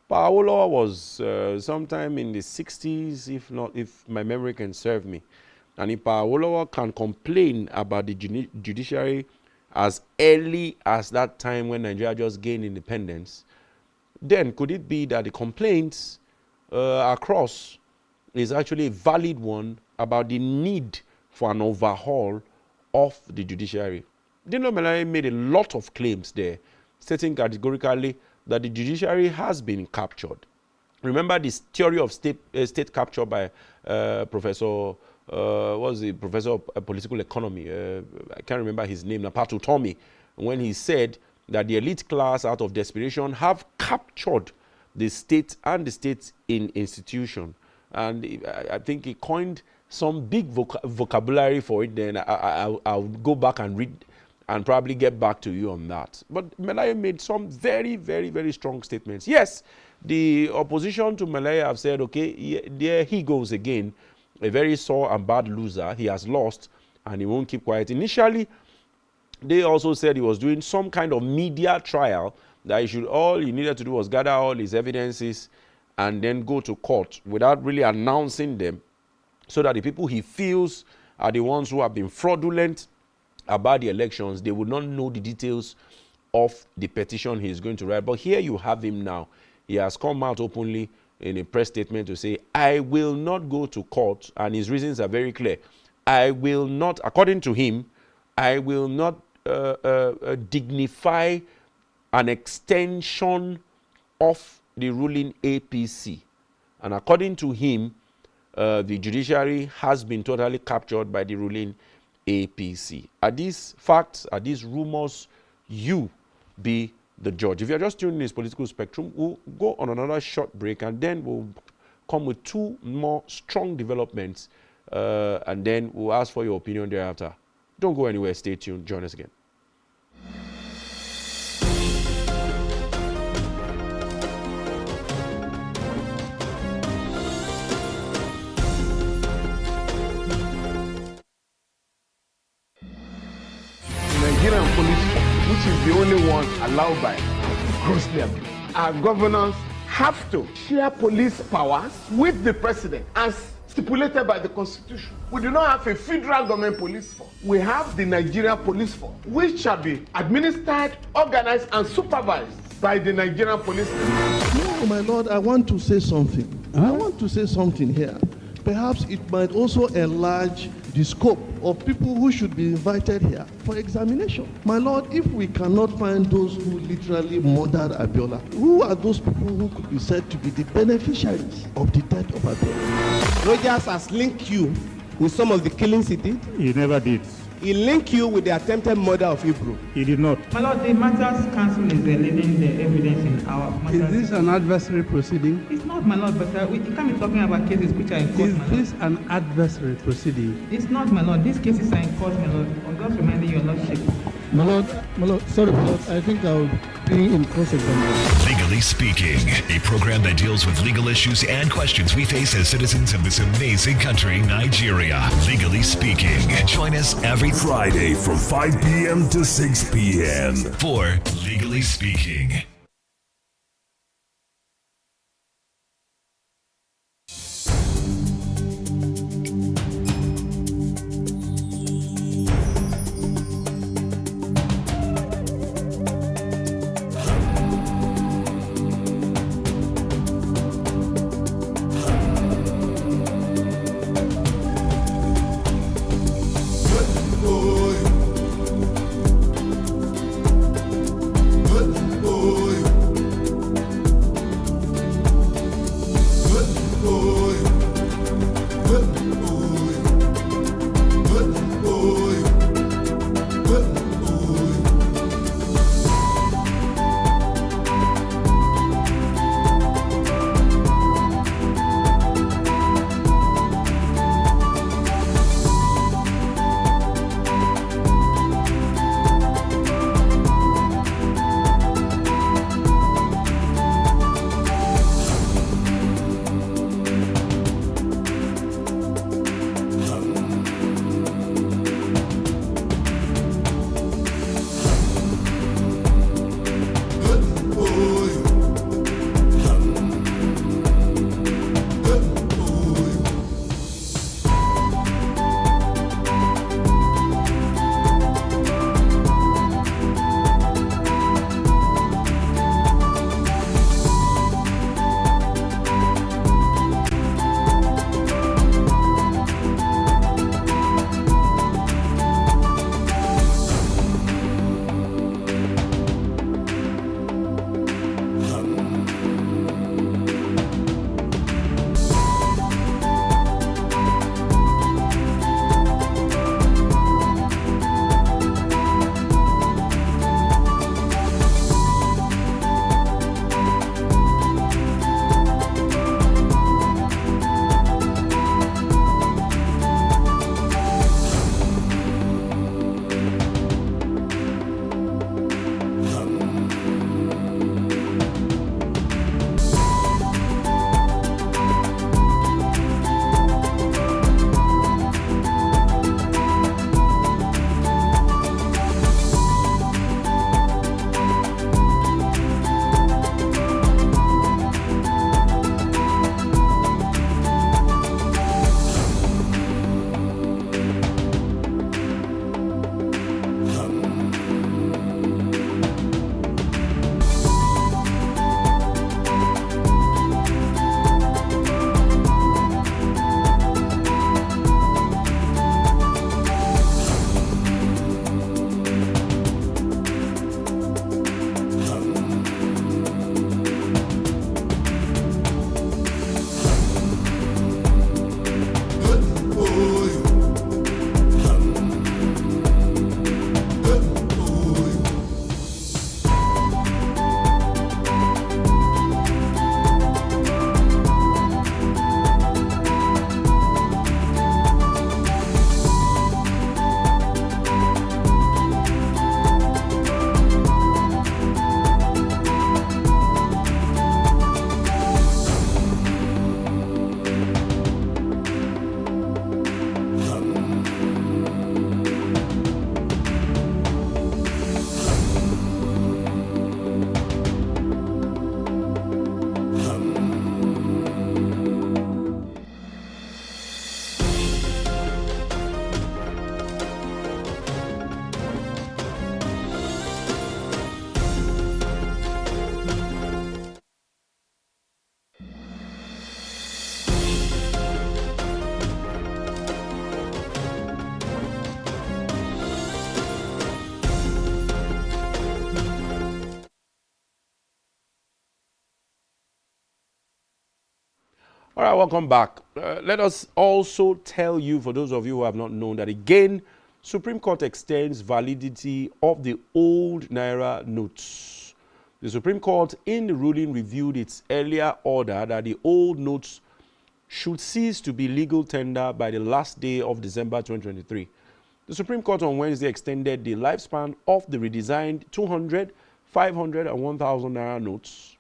Pa Awolowo was sometime in the 60s, if my memory can serve me. And if Pa Awolowo can complain about the judiciary as early as that time when Nigeria just gained independence, then could it be that the complaints across is actually a valid one about the need for an overhaul of the judiciary? Dino Melaye made a lot of claims there, stating categorically that the judiciary has been captured. Remember this theory of state capture by Professor Professor of Political Economy, I can't remember his name, Napatu Tommy, when he said that the elite class, out of desperation, have captured the state and the state in institution. And I think he coined some big vocabulary for it. Then I'll go back and read and probably get back to you on that. But Melaya made some very, very, very strong statements. Yes, the opposition to Melaya have said, okay, there he goes again, a very sore and bad loser. He has lost and he won't keep quiet. Initially, they also said he was doing some kind of media trial, that all he needed to do was gather all his evidences and then go to court without really announcing them, so that the people he feels are the ones who have been fraudulent about the elections, they would not know the details of the petition he is going to write. But here you have him now. He has come out openly in a press statement to say, I will not go to court, and his reasons are very clear. I will not, according to him, I will not dignify an extension of the ruling APC. And according to him, the judiciary has been totally captured by the ruling APC. Are these facts? Are these rumors? You be the judge. If you're just tuning in this political spectrum, we'll go on another short break, and then we'll come with two more strong developments, and then we'll ask for your opinion thereafter. Don't go anywhere. Stay tuned. Join us again. Nigerian police, which is the only one allowed by grossly abused. Our governors have to share police powers with the president as stipulated by the Constitution. We do not have a federal government police force. We have the Nigerian police force, which shall be administered, organized, and supervised by the Nigerian police force. No, my lord, I want to say something. I want to say something here. Perhaps it might also enlarge the scope of people who should be invited here for examination. My lord, if we cannot find those who literally murdered Abiola, who are those people who could be said to be the beneficiaries of the death of Abiola? Rogers has linked you with some of the killings he did. He never did. He linked you with the attempted murder of Hebrew. He did not. My lord, the Matters Council is leading the evidence in our matters. Is this an adversary proceeding? It's not, my lord, but we can't be talking about cases which are in court. Is this an adversary proceeding? It's not, my lord. These cases are in court, my lord. I'm just reminding your lordship. My lord, sorry, my lord, I think I'll be in cross-examination. Legally Speaking, a program that deals with legal issues and questions we face as citizens of this amazing country, Nigeria. Legally Speaking. Join us every Friday from 5 p.m. to 6 p.m. for Legally Speaking. Oh All right, welcome back. Let us also tell you, for those of you who have not known, that again, Supreme Court extends validity of the old Naira notes. The Supreme Court, in the ruling, reviewed its earlier order that the old notes should cease to be legal tender by the last day of December 2023. The Supreme Court on Wednesday extended the lifespan of the redesigned 200, 500, and 1,000 Naira notes.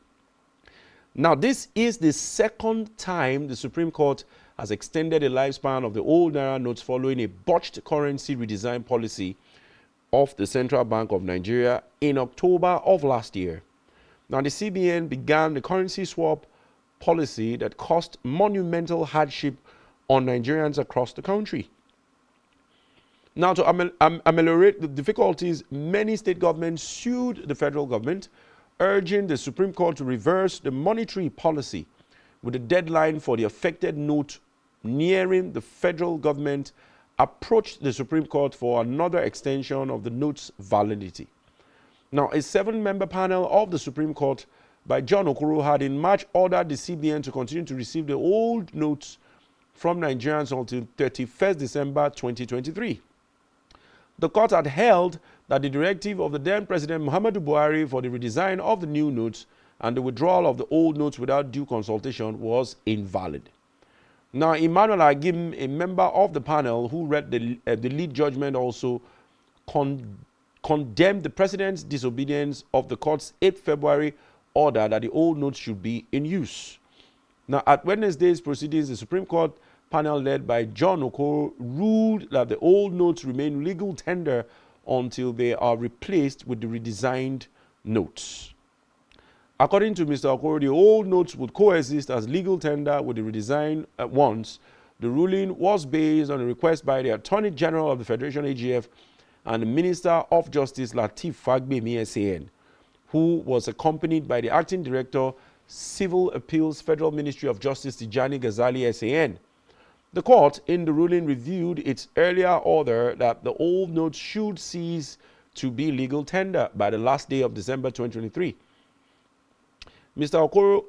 Now, this is the second time the Supreme Court has extended the lifespan of the old Naira notes following a botched currency redesign policy of the Central Bank of Nigeria in October of last year. Now, the CBN began the currency swap policy that caused monumental hardship on Nigerians across the country. Now, to ameliorate the difficulties, many state governments sued the federal government, urging the Supreme Court to reverse the monetary policy, with the deadline for the affected note nearing. The federal government approached the Supreme Court for another extension of the note's validity. Now, a 7-member panel of the Supreme Court by John Okoro had in March ordered the CBN to continue to receive the old notes from Nigerians until 31st December 2023. The court had held that the directive of the then President Muhammadu Buhari for the redesign of the new notes and the withdrawal of the old notes without due consultation was invalid. Now, Emmanuel Agim, a member of the panel who read the lead judgment, also condemned the President's disobedience of the court's 8 February order that the old notes should be in use. Now, at Wednesday's proceedings, the Supreme Court panel led by John Okoro ruled that the old notes remain legal tender until they are replaced with the redesigned notes. According to Mr. Okoro, the old notes would coexist as legal tender with the redesigned ones. The ruling was based on a request by the Attorney General of the Federation, AGF, and the Minister of Justice, Lateef Fagbemi, SAN, who was accompanied by the Acting Director, Civil Appeals, Federal Ministry of Justice, Tijani Ghazali, SAN. The court, in the ruling, reviewed its earlier order that the old notes should cease to be legal tender by the last day of December 2023. Mr. Okoro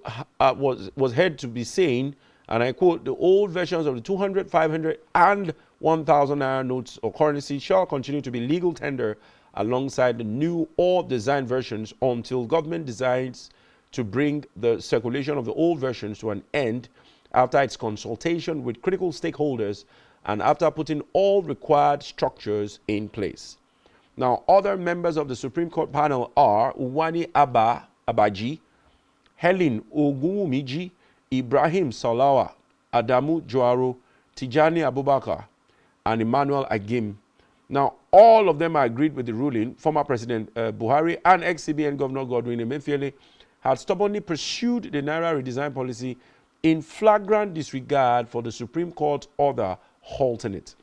was heard to be saying, and I quote, "The old versions of the 200, 500, and 1,000 Naira notes or currency shall continue to be legal tender alongside the new or designed versions until government decides to bring the circulation of the old versions to an end after its consultation with critical stakeholders and after putting all required structures in place." Now, other members of the Supreme Court panel are Uwani Abaji, Helen Ogunwumiji, Ibrahim Salawa, Adamu Joaro, Tijani Abubakar, and Emmanuel Agim. Now, all of them agreed with the ruling. Former President Buhari and ex-CBN Governor Godwin Emefiele had stubbornly pursued the Naira redesign policy in flagrant disregard for the Supreme Court order halting it.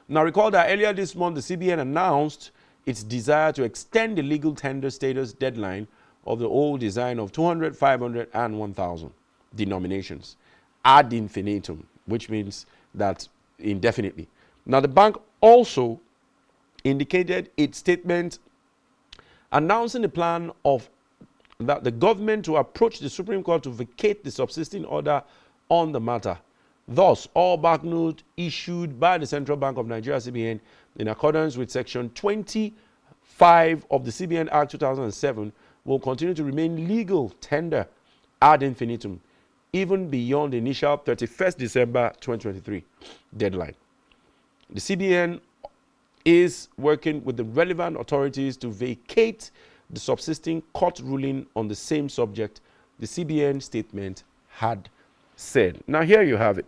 Now, recall that earlier this month, the CBN announced its desire to extend the legal tender status deadline of the old design of 200, 500, and 1,000 denominations ad infinitum, which means that indefinitely. Now, the bank also indicated its statement announcing the plan of that the government to approach the Supreme Court to vacate the subsisting order on the matter. Thus, all banknotes issued by the Central Bank of Nigeria, CBN, in accordance with Section 25 of the CBN Act 2007, will continue to remain legal tender ad infinitum, even beyond the initial 31st December 2023 deadline. The CBN is working with the relevant authorities to vacate the subsisting court ruling on the same subject, the CBN statement had said. Now, here you have it.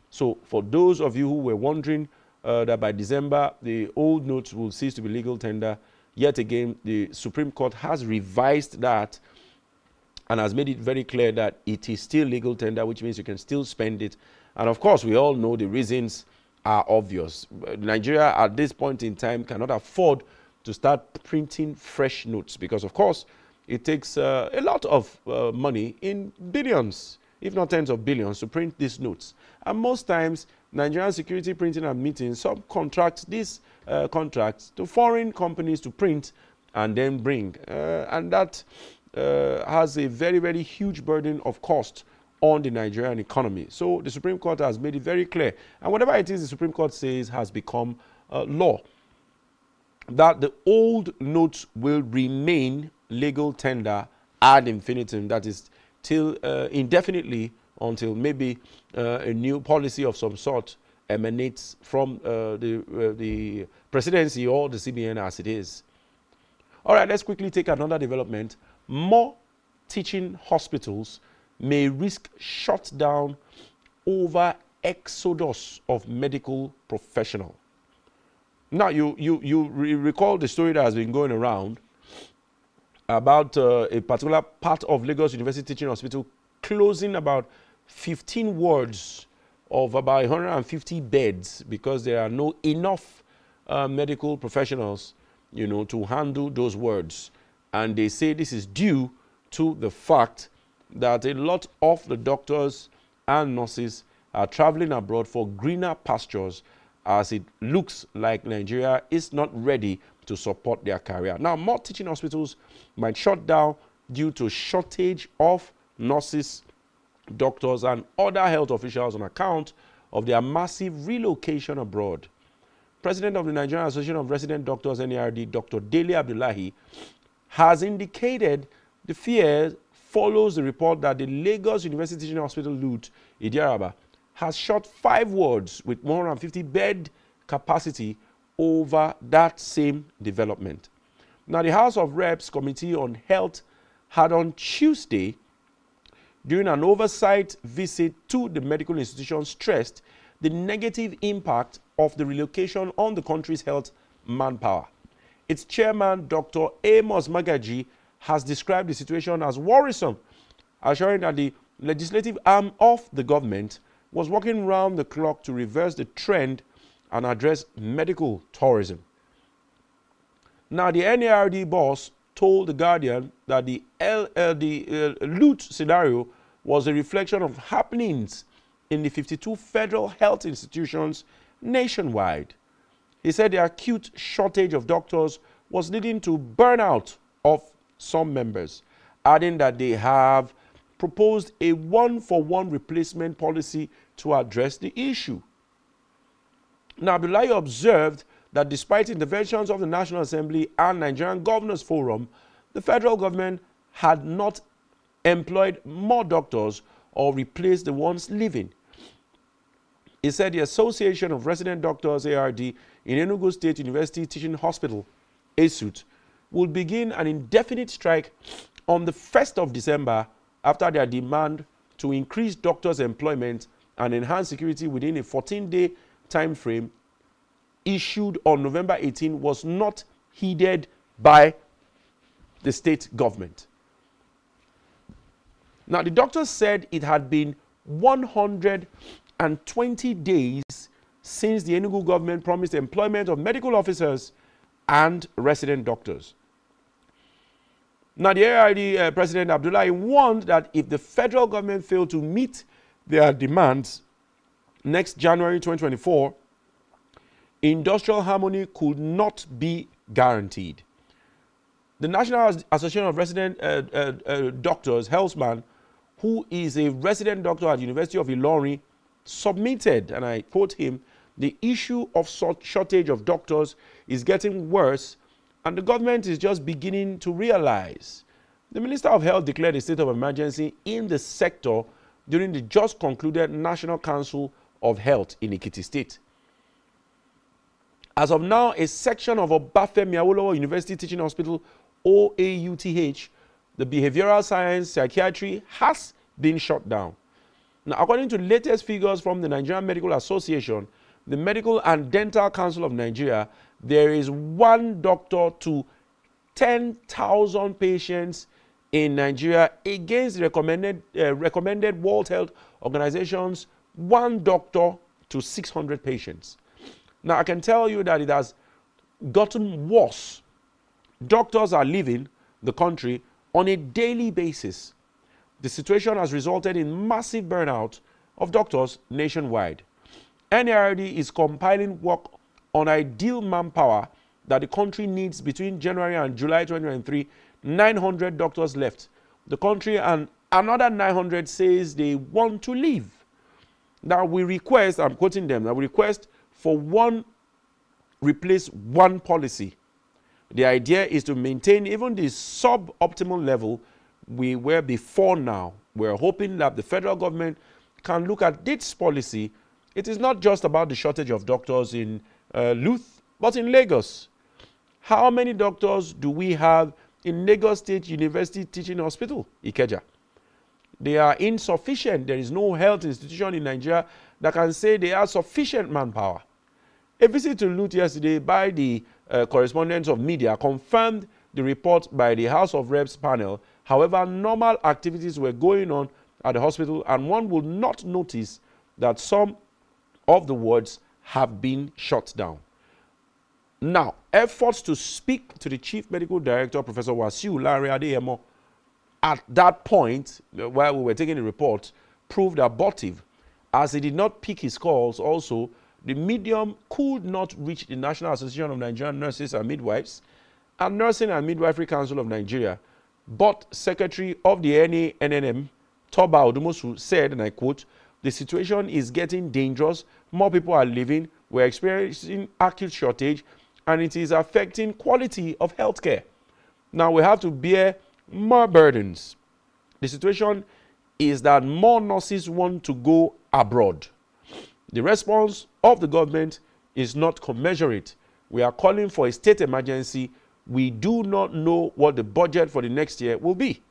So, for those of you who were wondering that by December the old notes will cease to be legal tender, yet again, the Supreme Court has revised that and has made it very clear that it is still legal tender, which means you can still spend it. And of course, we all know the reasons are obvious. Nigeria, at this point in time, cannot afford to start printing fresh notes because, of course, it takes a lot of money in billions, if not tens of billions, to print these notes. And most times, Nigerian Security Printing and Meeting subcontracts these contracts to foreign companies to print and then bring. And that has a very, very huge burden of cost on the Nigerian economy. So the Supreme Court has made it very clear. And whatever it is the Supreme Court says has become law. That the old notes will remain legal tender ad infinitum, that is till indefinitely, until maybe a new policy of some sort emanates from the presidency or the CBN as it is. All right, let's quickly take another development. More teaching hospitals may risk shutdown over exodus of medical professionals. Now, you recall the story that has been going around about a particular part of Lagos University Teaching Hospital closing about 15 wards of about 150 beds because there are no enough medical professionals, to handle those wards. And they say this is due to the fact that a lot of the doctors and nurses are traveling abroad for greener pastures, as it looks like Nigeria is not ready to support their career. Now, more teaching hospitals might shut down due to shortage of nurses, doctors, and other health officials on account of their massive relocation abroad. President of the Nigerian Association of Resident Doctors, NARD, Dr. Dele Abdullahi, has indicated the fear follows the report that the Lagos University Teaching Hospital LUTH, Idiaraba, has shut 5 wards with 150 bed capacity over that same development. Now, the House of Reps Committee on Health had on Tuesday, during an oversight visit to the medical institution, stressed the negative impact of the relocation on the country's health manpower. Its chairman, Dr. Amos Magaji, has described the situation as worrisome, assuring that the legislative arm of the government was working round the clock to reverse the trend and address medical tourism. Now, the NARD boss told The Guardian that the LUTH scenario was a reflection of happenings in the 52 federal health institutions nationwide. He said the acute shortage of doctors was leading to burnout of some members, adding that they have proposed a one-for-one replacement policy to address the issue. Now, Abdullahi observed that despite interventions of the National Assembly and Nigerian Governors Forum, the federal government had not employed more doctors or replaced the ones leaving. He said the Association of Resident Doctors, ARD, in Enugu State University Teaching Hospital, ASUT, will begin an indefinite strike on the 1st of December after their demand to increase doctors' employment and enhance security within a 14-day time frame issued on November 18 was not heeded by the state government. Now, the doctors said it had been 120 days since the Enugu government promised employment of medical officers and resident doctors. Now, the AID President Abdullahi warned that if the federal government failed to meet their demands next January 2024, industrial harmony could not be guaranteed. The National Association of Resident Doctors, Healthman, who is a resident doctor at the University of Ilorin, submitted, and I quote him, "The issue of shortage of doctors is getting worse, and the government is just beginning to realize." The Minister of Health declared a state of emergency in the sector during the just concluded National Council of Health in Ekiti State. As of now, a section of Obafemi Awolowo University Teaching Hospital, OAUTH, the behavioral science psychiatry, has been shut down. Now, according to latest figures from the Nigerian Medical Association, the Medical and Dental Council of Nigeria, there is 1 doctor to 10,000 patients in Nigeria against the recommended World Health Organization's 1 doctor to 600 patients. Now, I can tell you that it has gotten worse. Doctors are leaving the country on a daily basis. The situation has resulted in massive burnout of doctors nationwide. NARD is compiling work on ideal manpower that the country needs between January and July 2023. 900 doctors left the country, and Another 900 says they want to leave. Now we request, I'm quoting them, that we request for one replace one policy. The idea is to maintain even the sub-optimal level we were before now. We're hoping that the federal government can look at this policy. It is not just about the shortage of doctors in Luth, but in Lagos. How many doctors do we have in Lagos State University Teaching Hospital, Ikeja? They are insufficient. There is no health institution in Nigeria that can say they have sufficient manpower. A visit to Luth yesterday by the correspondents of media confirmed the report by the House of Reps panel. However, normal activities were going on at the hospital, and one will not notice that some of the wards have been shut down. Now, efforts to speak to the Chief Medical Director, Professor Wasiu Lare Adeyemo, at that point, while we were taking the report, proved abortive, as he did not pick his calls. Also, the medium could not reach the National Association of Nigerian Nurses and Midwives and Nursing and Midwifery Council of Nigeria. But Secretary of the NNM, Toba Odumosu, said, and I quote, "The situation is getting dangerous. More people are leaving. We're experiencing acute shortage, and it is affecting quality of healthcare. Now we have to bear more burdens. The situation is that more nurses want to go abroad. The response of the government is not commensurate. We are calling for a state emergency. We do not know what the budget for the next year will be.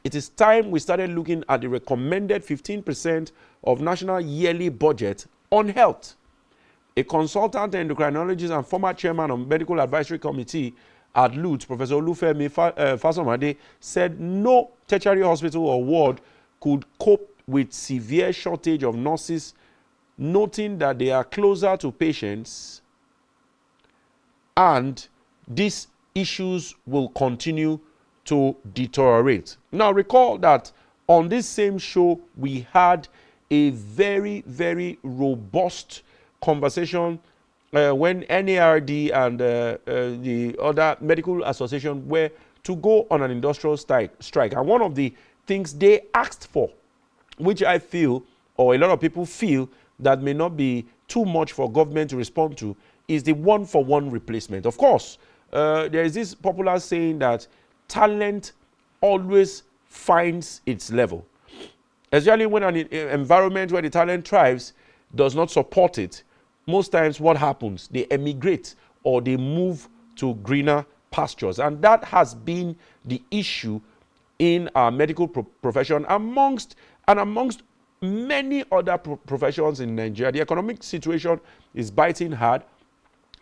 It is time we started looking at the recommended 15% of national yearly budget on health." A consultant endocrinologist and former chairman of Medical Advisory Committee at Luth, Professor Olufemi Fasomade, said no tertiary hospital or ward could cope with severe shortage of nurses, noting that they are closer to patients and these issues will continue to deteriorate. Now, recall that on this same show, we had a very, very robust conversation when NARD and the other medical association were to go on an industrial strike. And one of the things they asked for, which I feel, or a lot of people feel, that may not be too much for government to respond to, is the one-for-one replacement. Of course, there is this popular saying that talent always finds its level. Especially when an environment where the talent thrives does not support it, most times what happens? They emigrate or they move to greener pastures. And that has been the issue in our medical profession amongst many other professions in Nigeria. The economic situation is biting hard.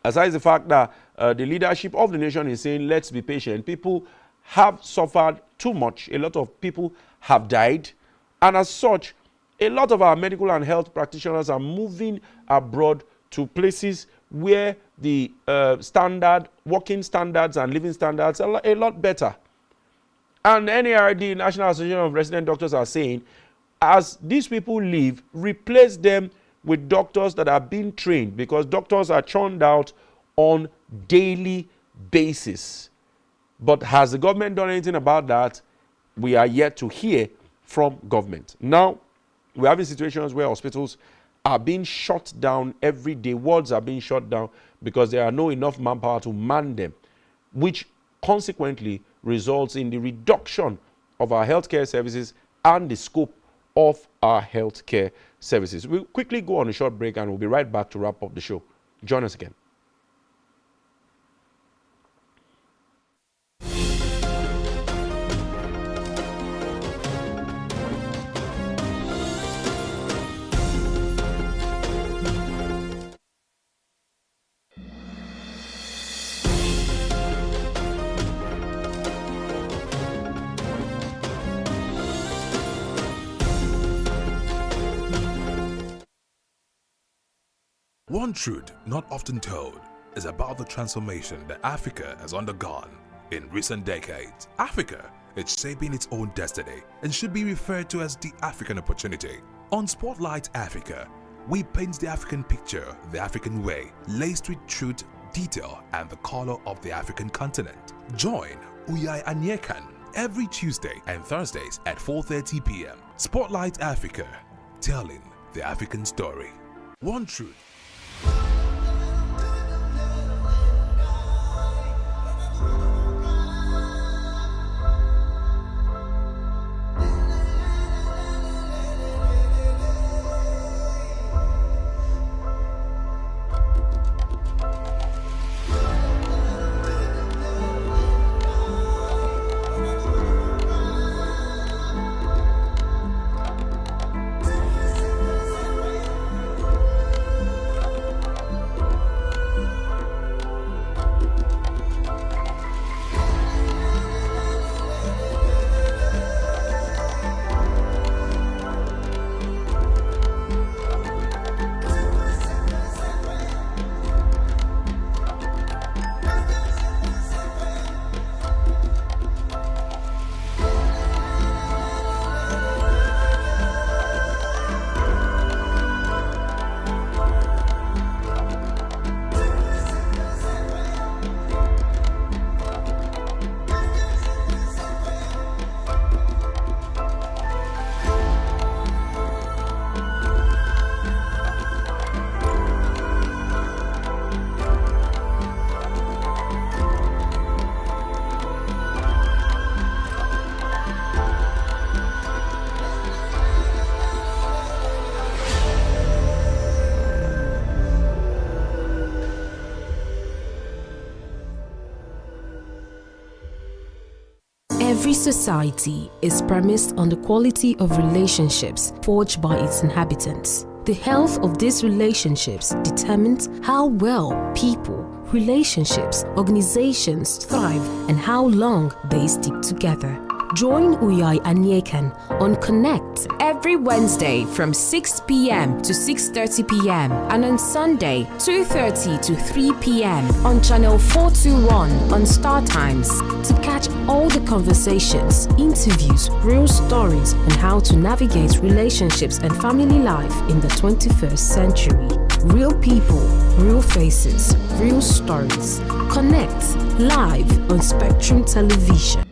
Aside the fact that the leadership of the nation is saying, let's be patient. People have suffered too much. A lot of people have died. And as such, a lot of our medical and health practitioners are moving abroad to places where the working standards and living standards are a lot better. And NARD, National Association of Resident Doctors, are saying, as these people leave, replace them with doctors that are being trained, because doctors are churned out on daily basis. But has the government done anything about that? We are yet to hear from government. Now, we're having situations where hospitals are being shut down every day. Wards are being shut down because there are no enough manpower to man them, which consequently results in the reduction of our healthcare services and the scope of our healthcare services. We'll quickly go on a short break and we'll be right back to wrap up the show. Join us again. One truth not often told is about the transformation that Africa has undergone in recent decades. Africa is shaping its own destiny and should be referred to as the African opportunity. On Spotlight Africa, we paint the African picture the African way, laced with truth, detail, and the color of the African continent. Join Uyai Anyekan every Tuesday and Thursdays at 4:30 p.m. Spotlight Africa, telling the African story. One truth. Every society is premised on the quality of relationships forged by its inhabitants. The health of these relationships determines how well people, relationships, organizations thrive and how long they stick together. Join Uyai Anyekan on Connect every Wednesday from 6 p.m. to 6:30 p.m. and on Sunday 2:30 to 3 p.m. on channel 421 on Star Times to catch all the conversations, interviews, real stories on how to navigate relationships and family life in the 21st century. Real people, real faces, real stories. Connect live on Spectrum Television.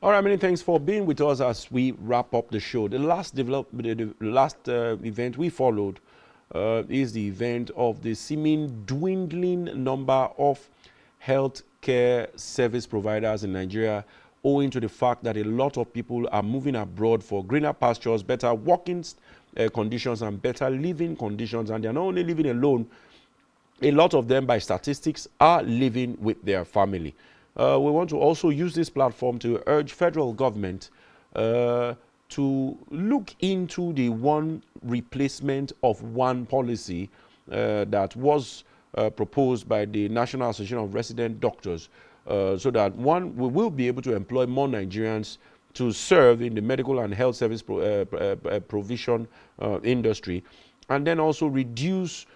All right, many thanks for being with us as we wrap up the show. The last event we followed is the event of the seeming dwindling number of healthcare service providers in Nigeria, owing to the fact that a lot of people are moving abroad for greener pastures, better working conditions, and better living conditions. And they're not only living alone, a lot of them, by statistics, are living with their family. We want to also use this platform to urge federal government to look into the one replacement of one policy that was proposed by the National Association of Resident Doctors, so that one, we will be able to employ more Nigerians to serve in the medical and health service provision industry, and then also reduce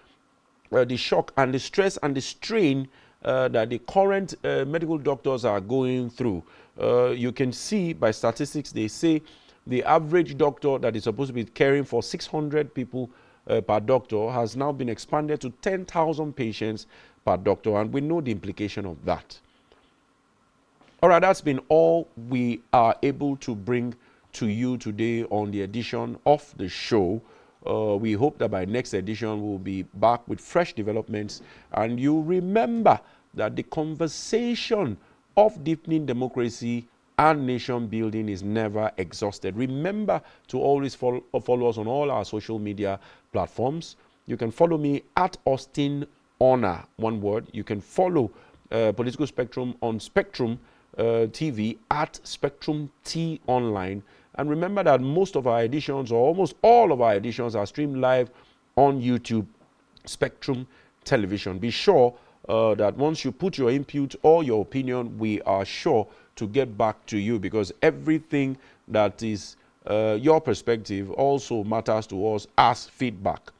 the shock and the stress and the strain that the current medical doctors are going through. You can see by statistics, they say the average doctor that is supposed to be caring for 600 people per doctor has now been expanded to 10,000 patients per doctor, and we know the implication of that. All right, that's been all we are able to bring to you today on the edition of the show. We hope that by next edition we'll be back with fresh developments, and you remember that the conversation of deepening democracy and nation building is never exhausted. Remember to always follow us on all our social media platforms. You can follow me at Austin Honor, one word. You can follow Political Spectrum on SpectrumTv at SpectrumT Online. And remember that most of our editions, or almost all of our editions, are streamed live on YouTube, Spectrum Television. Be sure that once you put your input or your opinion, we are sure to get back to you, because everything that is your perspective also matters to us as feedback.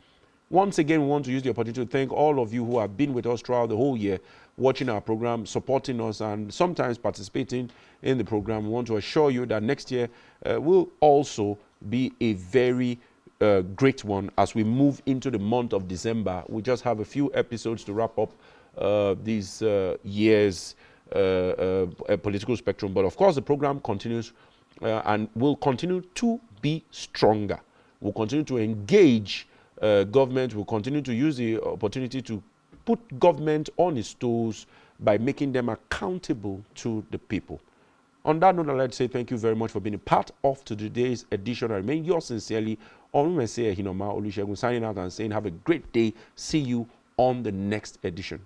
Once again, we want to use the opportunity to thank all of you who have been with us throughout the whole year, watching our program, supporting us, and sometimes participating in the program. We want to assure you that next year will also be a very great one as we move into the month of December. We just have a few episodes to wrap up this year's political spectrum. But of course, the program continues and will continue to be stronger. We'll continue to engage government. We'll continue to use the opportunity to put government on its toes by making them accountable to the people. On that note, I'd like to say thank you very much for being a part of today's edition. I remain yours sincerely, Hinoma Olusegun, signing out and saying have a great day. See you on the next edition.